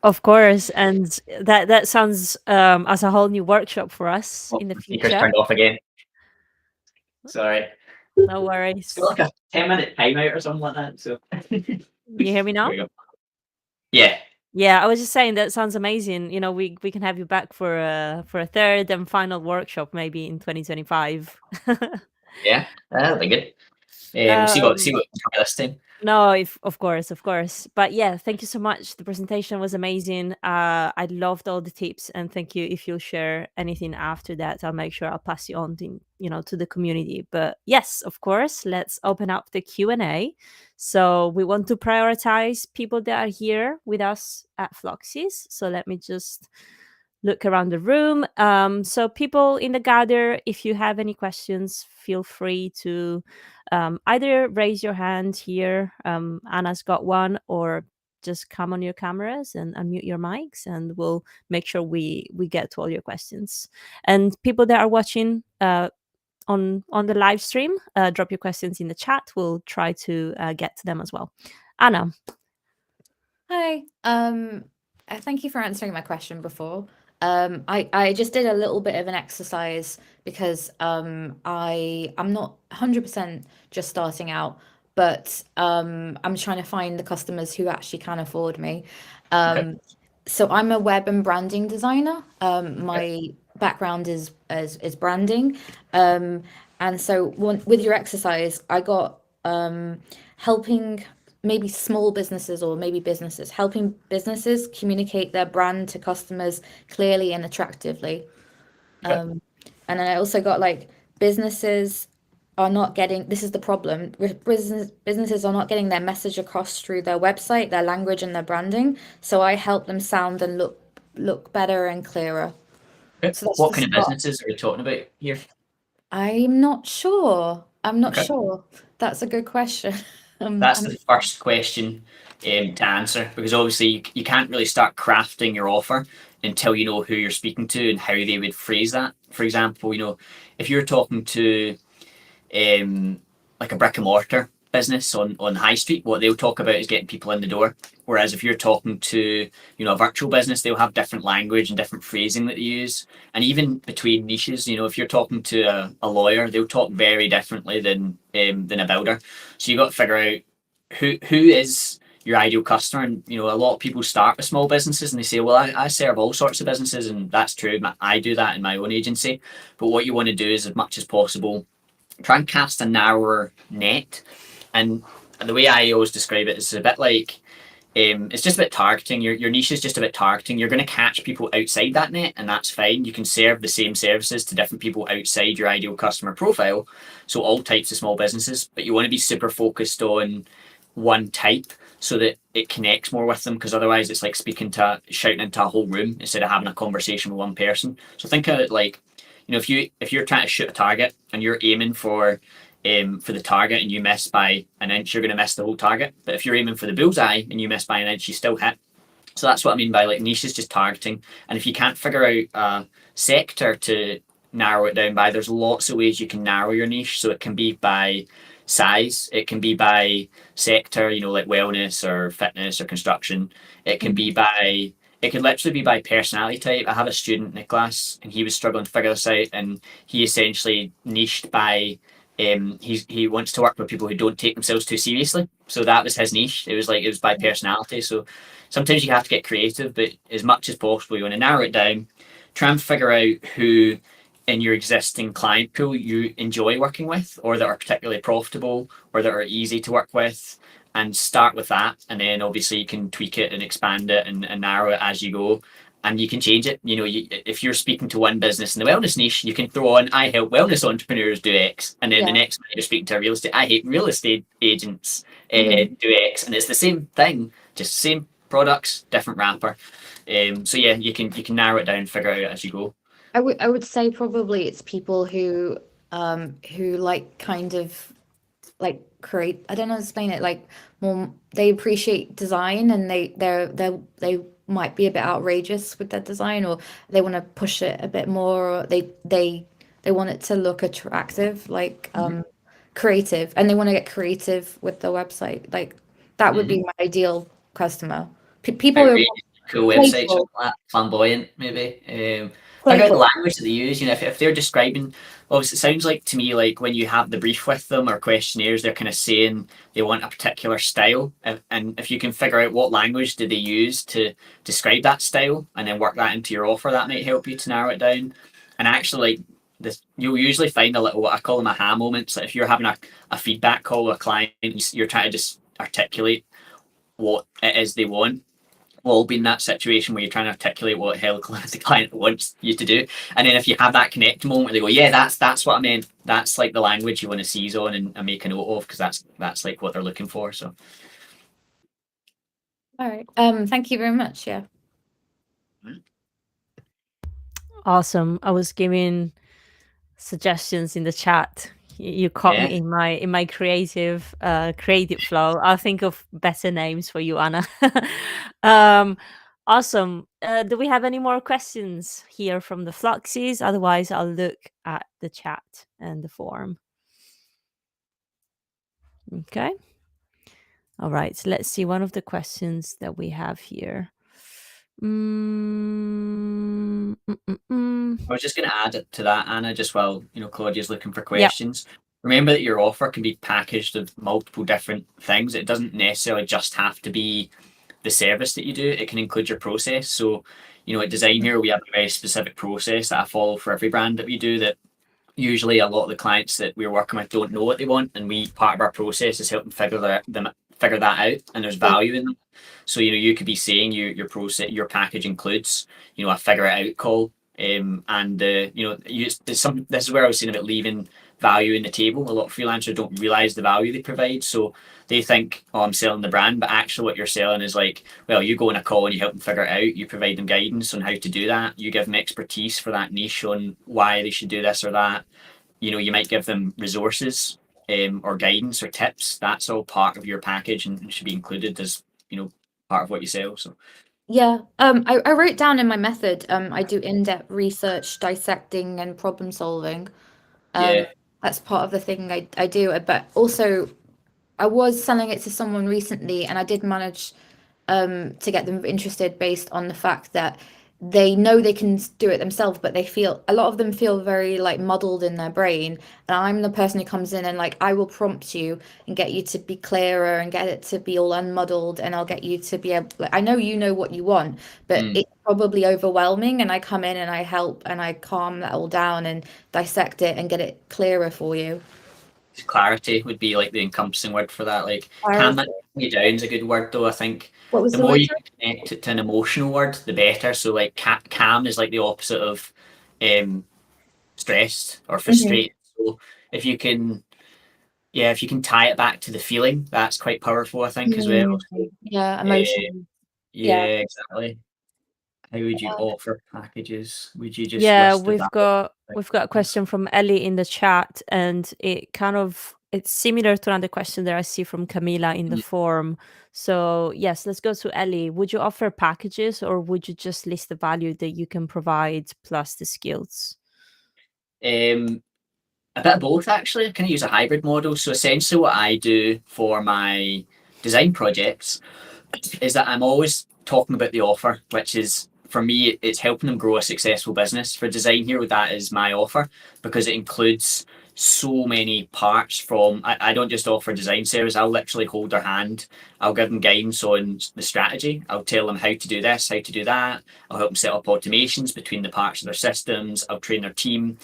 A: Of course, and that sounds as a whole new workshop for us in the future.
C: Speaker's turned off again. Sorry.
A: No worries.
C: It's like a 10-minute timeout or something like that. So.
A: You hear me now?
C: Yeah.
A: Yeah, I was just saying that sounds amazing. We can have you back for a third and final workshop maybe in 2025.
C: Yeah, that'll be good. See what this time.
A: No, of course. But yeah, thank you so much. The presentation was amazing. I loved all the tips, and thank you. If you'll share anything after that, I'll make sure I'll pass it on to the community. But yes, of course, let's open up the Q&A. So we want to prioritize people that are here with us at Floxies. So let me just look around the room. So people in the gather, if you have any questions, feel free to either raise your hand here. Anna's got one, or just come on your cameras and unmute your mics, and we'll make sure we get to all your questions. And people that are watching on the live stream, drop your questions in the chat. We'll try to get to them as well. Anna.
D: Hi. Thank you for answering my question before. I just did a little bit of an exercise because I'm not 100% just starting out. but I'm trying to find the customers who actually can afford me.
C: Okay.
D: So I'm a web and branding designer. My background is branding, and so with your exercise, I got helping maybe small businesses or maybe businesses, helping businesses communicate their brand to customers clearly and attractively.
C: Okay.
D: And then I also got like businesses are not getting, this is the problem. Businesses are not getting their message across through their website, their language, and their branding. So I help them sound and look better and clearer.
C: Okay.
D: So that's
C: What
D: the
C: kind of
D: start.
C: businesses are we talking about here?
D: I'm not sure. I'm not
C: Okay.
D: sure. That's a good question.
C: That's the first question to answer, because obviously you can't really start crafting your offer until you know who you're speaking to and how they would phrase that. For example, if you're talking to like a brick and mortar business on high street, what they'll talk about is getting people in the door. Whereas if you're talking to a virtual business, they'll have different language and different phrasing that they use. And even between niches, if you're talking to a lawyer, they'll talk very differently than a builder. So you got to figure out who is your ideal customer. And a lot of people start with small businesses and they say, well, I serve all sorts of businesses, and that's true. I do that in my own agency. But what you want to do is, as much as possible, try and cast a narrower net. And the way I always describe it is a bit like it's just about targeting. Your niche is just about targeting. You're going to catch people outside that net, and that's fine. You can serve the same services to different people outside your ideal customer profile, so all types of small businesses. But you want to be super focused on one type so that it connects more with them, because otherwise it's like shouting into a whole room instead of having a conversation with one person. So think of it like, if you're trying to shoot a target and you're aiming for the target and you miss by an inch, you're going to miss the whole target. But if you're aiming for the bullseye and you miss by an inch, you still hit. So that's what I mean by like niche is just targeting. And if you can't figure out a sector to narrow it down by, there's lots of ways you can narrow your niche. So it can be by size, it can be by sector, like wellness or fitness or construction. It can be by it could literally be by personality type. I have a student, Nicholas, and he was struggling to figure this out, and he essentially niched by he wants to work with people who don't take themselves too seriously. So that was his niche. It was by personality. So sometimes you have to get creative, but as much as possible, you want to narrow it down, try and figure out who in your existing client pool you enjoy working with, or that are particularly profitable, or that are easy to work with, and start with that. And then obviously you can tweak it and expand it and narrow it as you go. And you can change it. If you're speaking to one business in the wellness niche, you can throw on, I help wellness entrepreneurs do X. And then the next minute you're speaking to a real estate, I hate real estate agents do X. And it's the same thing, just same products, different wrapper. So yeah, you can narrow it down, figure it out as you go.
D: I would say probably it's people who like kind of like create, I don't know how to explain it, like more they appreciate design, and they might be a bit outrageous with their design, or they want to push it a bit more, or they want it to look attractive, like creative, and they want to get creative with the website. Like that would be my ideal customer. People who are
C: cool websites,
D: playful.
C: like flamboyant, maybe. Figure out the language that they use. If they're describing, obviously, it sounds like to me like when you have the brief with them or questionnaires, they're kind of saying they want a particular style, and if you can figure out what language do they use to describe that style, and then work that into your offer, that might help you to narrow it down. And actually, like this, you'll usually find a little, what I call them, aha moments. Like if you're having a feedback call with a client, you're trying to just articulate what it is they want. We'll all be in that situation where you're trying to articulate what the hell the client wants you to do. And then if you have that connect moment where they go, yeah, that's what I meant. That's like the language you want to seize on and make a note of, because that's like what they're looking for. So
D: All right. Thank you very much. Yeah.
A: Awesome. I was giving suggestions in the chat. You caught me in my creative flow. I'll think of better names for you, Anna. Awesome. Do we have any more questions here from the Floxies? Otherwise, I'll look at the chat and the forum. Okay. All right. So let's see one of the questions that we have here.
C: I was just going to add to that, Anna, just while Claudia's looking for questions. remember that your offer can be packaged with multiple different things. It doesn't necessarily just have to be the service that you do. It can include your process. So, at Design Hero, we have a very specific process that I follow for every brand that we do, that usually a lot of the clients that we're working with don't know what they want, and part of our process is helping figure that out, and there's value in them. So you could be saying your process, your package includes a figure it out call, and this is where I was saying about leaving value in the table. A lot of freelancers don't realize the value they provide, so they think, oh, I'm selling the brand, but actually what you're selling is like, well, you go on a call and you help them figure it out, you provide them guidance on how to do that, you give them expertise for that niche on why they should do this or that. You might give them resources, or guidance or tips. That's all part of your package and should be included as part of what you sell. So
D: Yeah, I wrote down in my method, I do in-depth research, dissecting, and problem solving.
C: yeah,
D: That's part of the thing I do. But also, I was selling it to someone recently, and I did manage to get them interested based on the fact that they know they can do it themselves, but a lot of them feel very like muddled in their brain. And I'm the person who comes in and like I will prompt you and get you to be clearer and get it to be all unmuddled, and I'll get you to be able. Like, I know you know what you want, but it's probably overwhelming. And I come in and I help and I calm that all down and dissect it and get it clearer for you.
C: clarity would be like the encompassing word for that. Like, calm
D: Clarity.
C: that down is a good word, though. I think
D: What was
C: the
D: the
C: more
D: word?
C: you can connect it to an emotional word, the better. So like calm is like the opposite of stressed or frustrated. So if you can tie it back to the feeling, that's quite powerful, I think, as well.
D: Yeah,
C: Uh,
D: emotion.
C: yeah, exactly. How would you offer packages? Would you just
A: Yeah,
C: list the
A: we've got a question from Ellie in the chat, and it's similar to another question that I see from Camila in the forum. So yes, let's go to Ellie. Would you offer packages, or would you just list the value that you can provide plus the skills?
C: A bit of both, actually. I kind of use a hybrid model. So essentially what I do for my design projects is that I'm always talking about the offer, which is, for me, it's helping them grow a successful business. For Design Hero, that is my offer, because it includes so many parts. I don't just offer design service. I'll literally hold their hand. I'll give them guidance on the strategy. I'll tell them how to do this, how to do that. I'll help them set up automations between the parts of their systems. I'll train their team.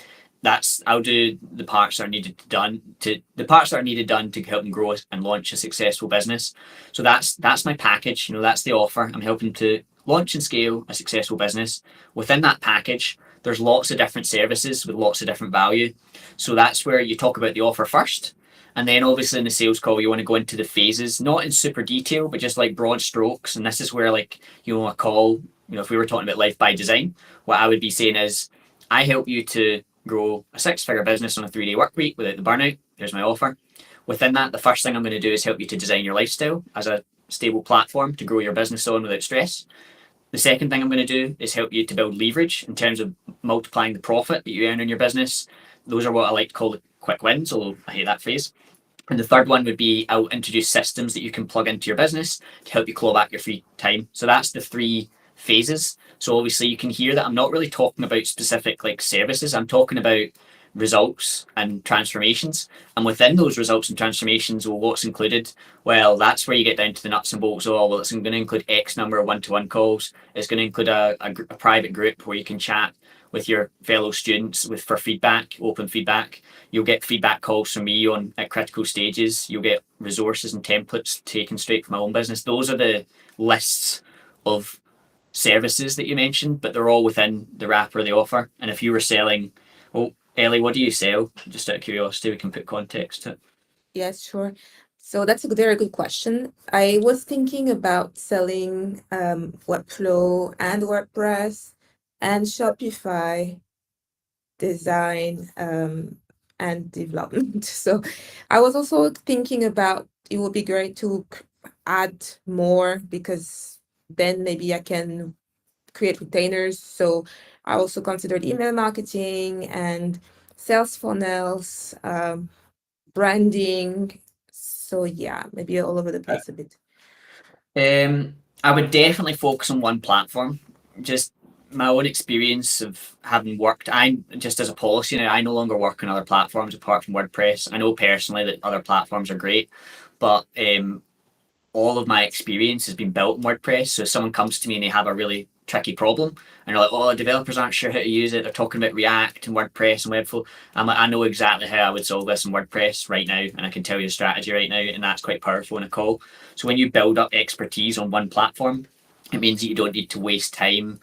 C: I'll do the parts that are needed done to help them grow and launch a successful business. So that's my package. That's the offer. I'm helping to launch and scale a successful business. Within that package, there's lots of different services with lots of different value. So that's where you talk about the offer first. And then obviously in the sales call, you want to go into the phases, not in super detail, but just like broad strokes. And this is where a call, if we were talking about life by design, what I would be saying is, I help you to grow a 6-figure business on a 3-day work week without the burnout. Here's my offer. Within that, the first thing I'm going to do is help you to design your lifestyle as a stable platform to grow your business on without stress. The second thing I'm going to do is help you to build leverage in terms of multiplying the profit that you earn in your business. Those are what I like to call the quick wins, although I hate that phrase. And the third one would be, I'll introduce systems that you can plug into your business to help you claw back your free time. So that's the 3 phases. So obviously you can hear that I'm not really talking about specific services. I'm talking about results and transformations. And within those results and transformations, well, what's included? Well, that's where you get down to the nuts and bolts. Oh, well, it's going to include X number of one-to-one calls. It's going to include a private group where you can chat with your fellow students for feedback, open feedback. You'll get feedback calls from me at critical stages. You'll get resources and templates taken straight from my own business. Those are the lists of services that you mentioned, but they're all within the wrapper of the offer. And if you were selling, well, Ellie, what do you sell? Just out of curiosity, we can put context to it.
E: Yes, sure. So that's a very good question. I was thinking about selling Webflow and WordPress and Shopify design and development. So I was also thinking about it would be great to add more, because then maybe I can create retainers. So I also considered email marketing and sales funnels, branding. So yeah, maybe all over the place a bit.
C: I would definitely focus on one platform. Just my own experience of having worked, I just as a policy now, I no longer work on other platforms apart from WordPress. I know personally that other platforms are great, but all of my experience has been built in WordPress. So if someone comes to me and they have a really tricky problem and they're like, oh, developers aren't sure how to use it, they're talking about React and WordPress and Webflow, I'm like, I know exactly how I would solve this in WordPress right now, and I can tell you the strategy right now, and that's quite powerful in a call. So when you build up expertise on one platform, it means that you don't need to waste time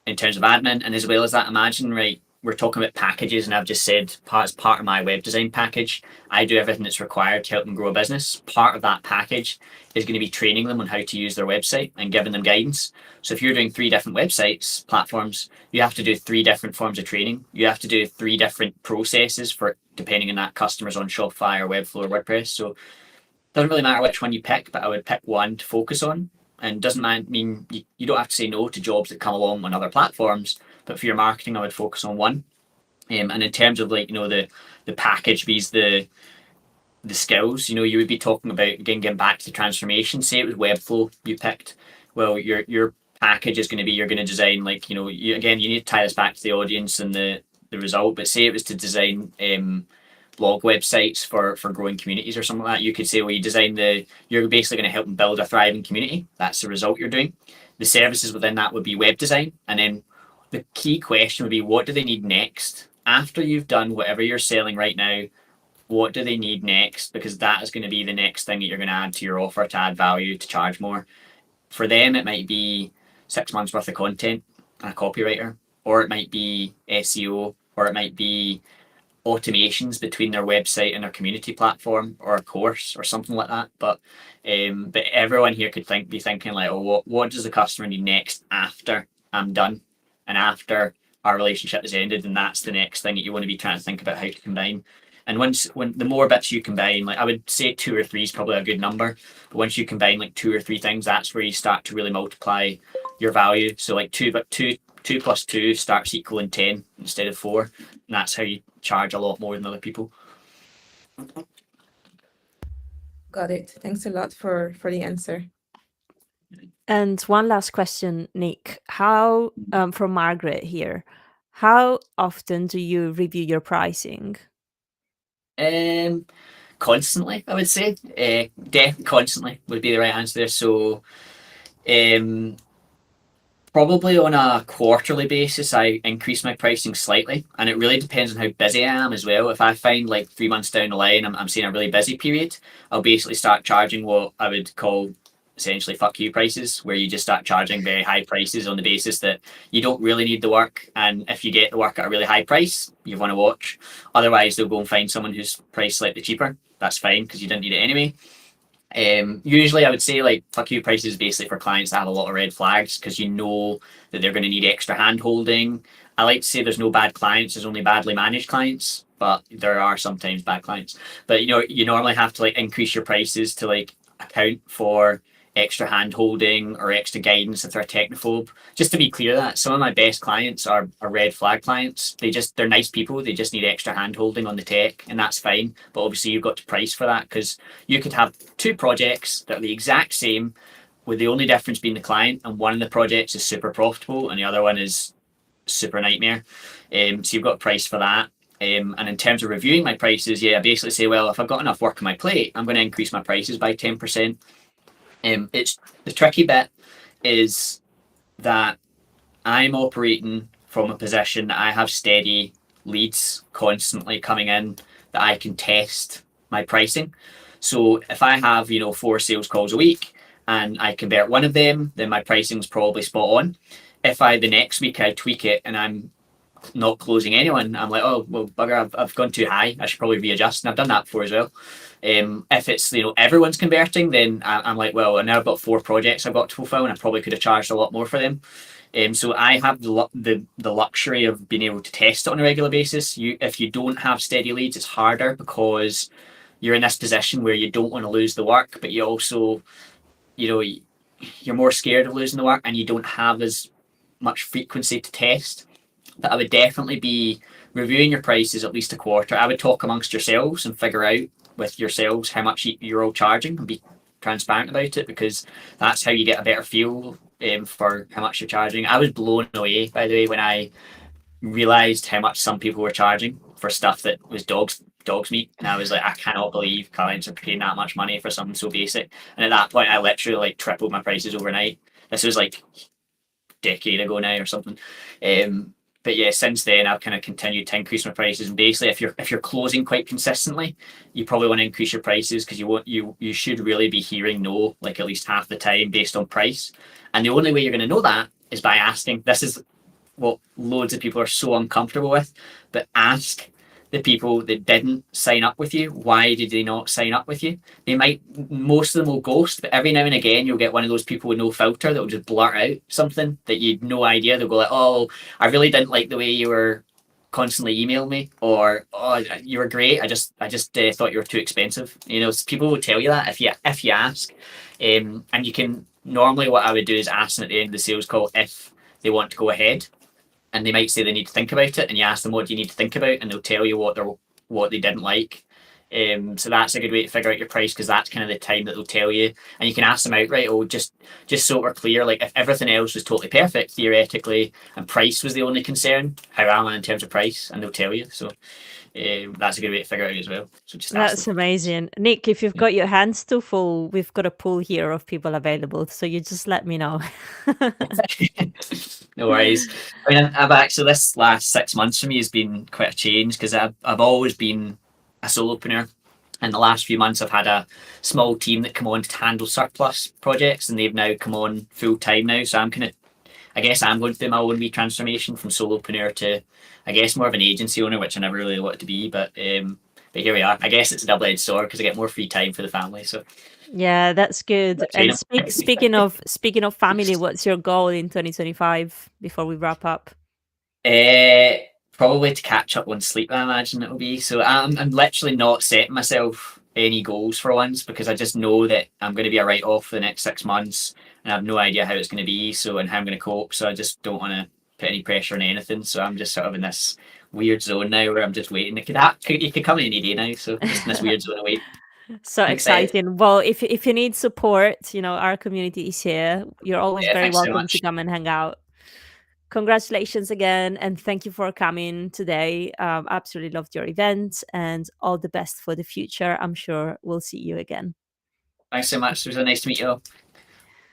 C: in terms of admin. And as well as that, imagine, right, we're talking about packages, and I've just said as part of my web design package, I do everything that's required to help them grow a business. Part of that package is going to be training them on how to use their website and giving them guidance. So if you're doing 3 different websites, platforms, you have to do 3 different forms of training. You have to do 3 different processes for depending on that customer's on Shopify or Webflow or WordPress. So it doesn't really matter which one you pick, but I would pick one to focus on. And doesn't mean you don't have to say no to jobs that come along on other platforms, but for your marketing, I would focus on one. And in terms of like, the package vs the skills, you would be talking about, again, getting back to the transformation. Say it was Webflow you picked. Well, your package is going to be, you're going to design like, you need to tie this back to the audience and the result. But say it was to design blog websites for growing communities or something like that, you could say, well, you're basically going to help them build a thriving community. That's the result you're doing. The services within that would be web design. And then the key question would be, what do they need next? After you've done whatever you're selling right now, what do they need next? Because that is going to be the next thing that you're going to add to your offer to add value, to charge more. For them, it might be 6 months worth of content and a copywriter, or it might be SEO, or it might be automations between their website and their community platform, or a course or something like that. But everyone here could be thinking like, oh, what does the customer need next after I'm done and after our relationship has ended? And that's the next thing that you want to be trying to think about how to combine. And when the more bits you combine, like I would say 2 or 3 is probably a good number. But once you combine like 2 or 3 things, that's where you start to really multiply your value. So like 2 plus 2 starts equaling 10 instead of 4. And that's how you charge a lot more than other people.
E: Got it. Thanks a lot for the answer.
A: And one last question, Nick. How from Margaret here? How often do you review your pricing?
C: Constantly, I would say. Definitely constantly would be the right answer there. So probably on a quarterly basis, I increase my pricing slightly, and it really depends on how busy I am as well. If I find like 3 months down the line, I'm seeing a really busy period, I'll basically start charging what I would call essentially fuck you prices, where you just start charging very high prices on the basis that you don't really need the work, and if you get the work at a really high price, you want to watch. Otherwise, they'll go and find someone who's priced slightly cheaper. That's fine because you didn't need it anyway. Usually I would say like fuck you prices basically for clients that have a lot of red flags, because you know that they're going to need extra hand holding. I like to say there's no bad clients, there's only badly managed clients, but there are sometimes bad clients. But you normally have to like increase your prices to like account for extra hand holding or extra guidance if they're technophobe. Just to be clear, that some of my best clients are red flag clients. They're nice people, they just need extra hand holding on the tech, and that's fine. But obviously you've got to price for that, because you could have 2 projects that are the exact same, with the only difference being the client, and one of the projects is super profitable and the other one is super nightmare. So you've got to price for that. And in terms of reviewing my prices, I basically say, well, if I've got enough work on my plate, I'm going to increase my prices by 10%. It's the tricky bit is that I'm operating from a position that I have steady leads constantly coming in that I can test my pricing. So if I have 4 sales calls a week and I convert one of them, then my pricing's probably spot on. If the next week I tweak it and I'm not closing anyone, I'm like, oh well, bugger, I've gone too high, I should probably readjust. And I've done that before as well. If it's everyone's converting, then I'm like, well, and now I've got 4 projects I've got to fulfill, and I probably could have charged a lot more for them. So I have the luxury of being able to test it on a regular basis. If you don't have steady leads, it's harder, because you're in this position where you don't want to lose the work, but you also, you're more scared of losing the work, and you don't have as much frequency to test. But I would definitely be reviewing your prices at least a quarter. I would talk amongst yourselves and figure out with yourselves how much you're all charging, and be transparent about it, because that's how you get a better feel for how much you're charging. I was blown away, by the way, when I realized how much some people were charging for stuff that was dog's meat, and I was like, I cannot believe clients are paying that much money for something so basic. And at that point, I literally like tripled my prices overnight. This was like a decade ago now or something. But yeah, since then I've kind of continued to increase my prices. And basically, if you're closing quite consistently, you probably want to increase your prices because you should really be hearing no like at least half the time based on price. And the only way you're going to know that is by asking. This is what loads of people are so uncomfortable with, but ask the people that didn't sign up with you, why did they not sign up with you? Most of them will ghost, but every now and again you'll get one of those people with no filter that will just blurt out something that you'd no idea. They'll go like, oh, I really didn't like the way you were constantly emailing me, or oh, you were great, I just thought you were too expensive. People will tell you that if you ask. And you can normally, what I would do is ask them at the end of the sales call if they want to go ahead, and they might say they need to think about it, and you ask them what do you need to think about, and they'll tell you what they didn't like. So that's a good way to figure out your price, because that's kind of the time that they'll tell you, and you can ask them outright. Oh, just so we're clear, like if everything else was totally perfect theoretically and price was the only concern, how am I in terms of price? And they'll tell you. So that's a good way to figure it out as well. So just ask
A: That's
C: them.
A: amazing. Nick, if you've got your hands too full, we've got a pool here of people available. So you just let me know.
C: No worries. I mean, I've actually, this last 6 months for me has been quite a change, because I've always been a solopreneur. In the last few months, I've had a small team that come on to handle surplus projects, and they've now come on full time now. So I guess I'm going through my own wee transformation from solopreneur to, I guess, more of an agency owner, which I never really wanted to be. But here we are. I guess it's a double-edged sword because I get more free time for the family. So
A: Yeah, that's good. And speaking of family, what's your goal in 2025 before we wrap up?
C: Probably to catch up on sleep, I imagine it'll be. So I'm literally not setting myself any goals for once, because I just know that I'm going to be a write-off for the next 6 months, and I have no idea how it's going to be, and how I'm going to cope. So I just don't want to put any pressure on anything. So I'm just sort of in this weird zone now where I'm just waiting. It could come any day now. So just in this weird zone of waiting.
A: So
C: I'm excited.
A: exciting. Well, if you need support, our community is here. You're always
C: Yeah,
A: very
C: thanks so
A: welcome
C: much.
A: to come and hang out. Congratulations again, and thank you for coming today. Absolutely loved your event, and all the best for the future. I'm sure we'll see you again.
C: Thanks so much. It was really nice to meet you all.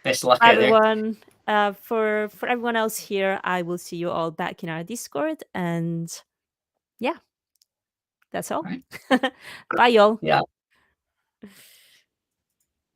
C: Best of luck
A: Bye,
C: out there.
A: everyone. For everyone else here, I will see you all back in our Discord, and yeah, that's all.
C: Right.
A: Bye, y'all.
C: Yeah.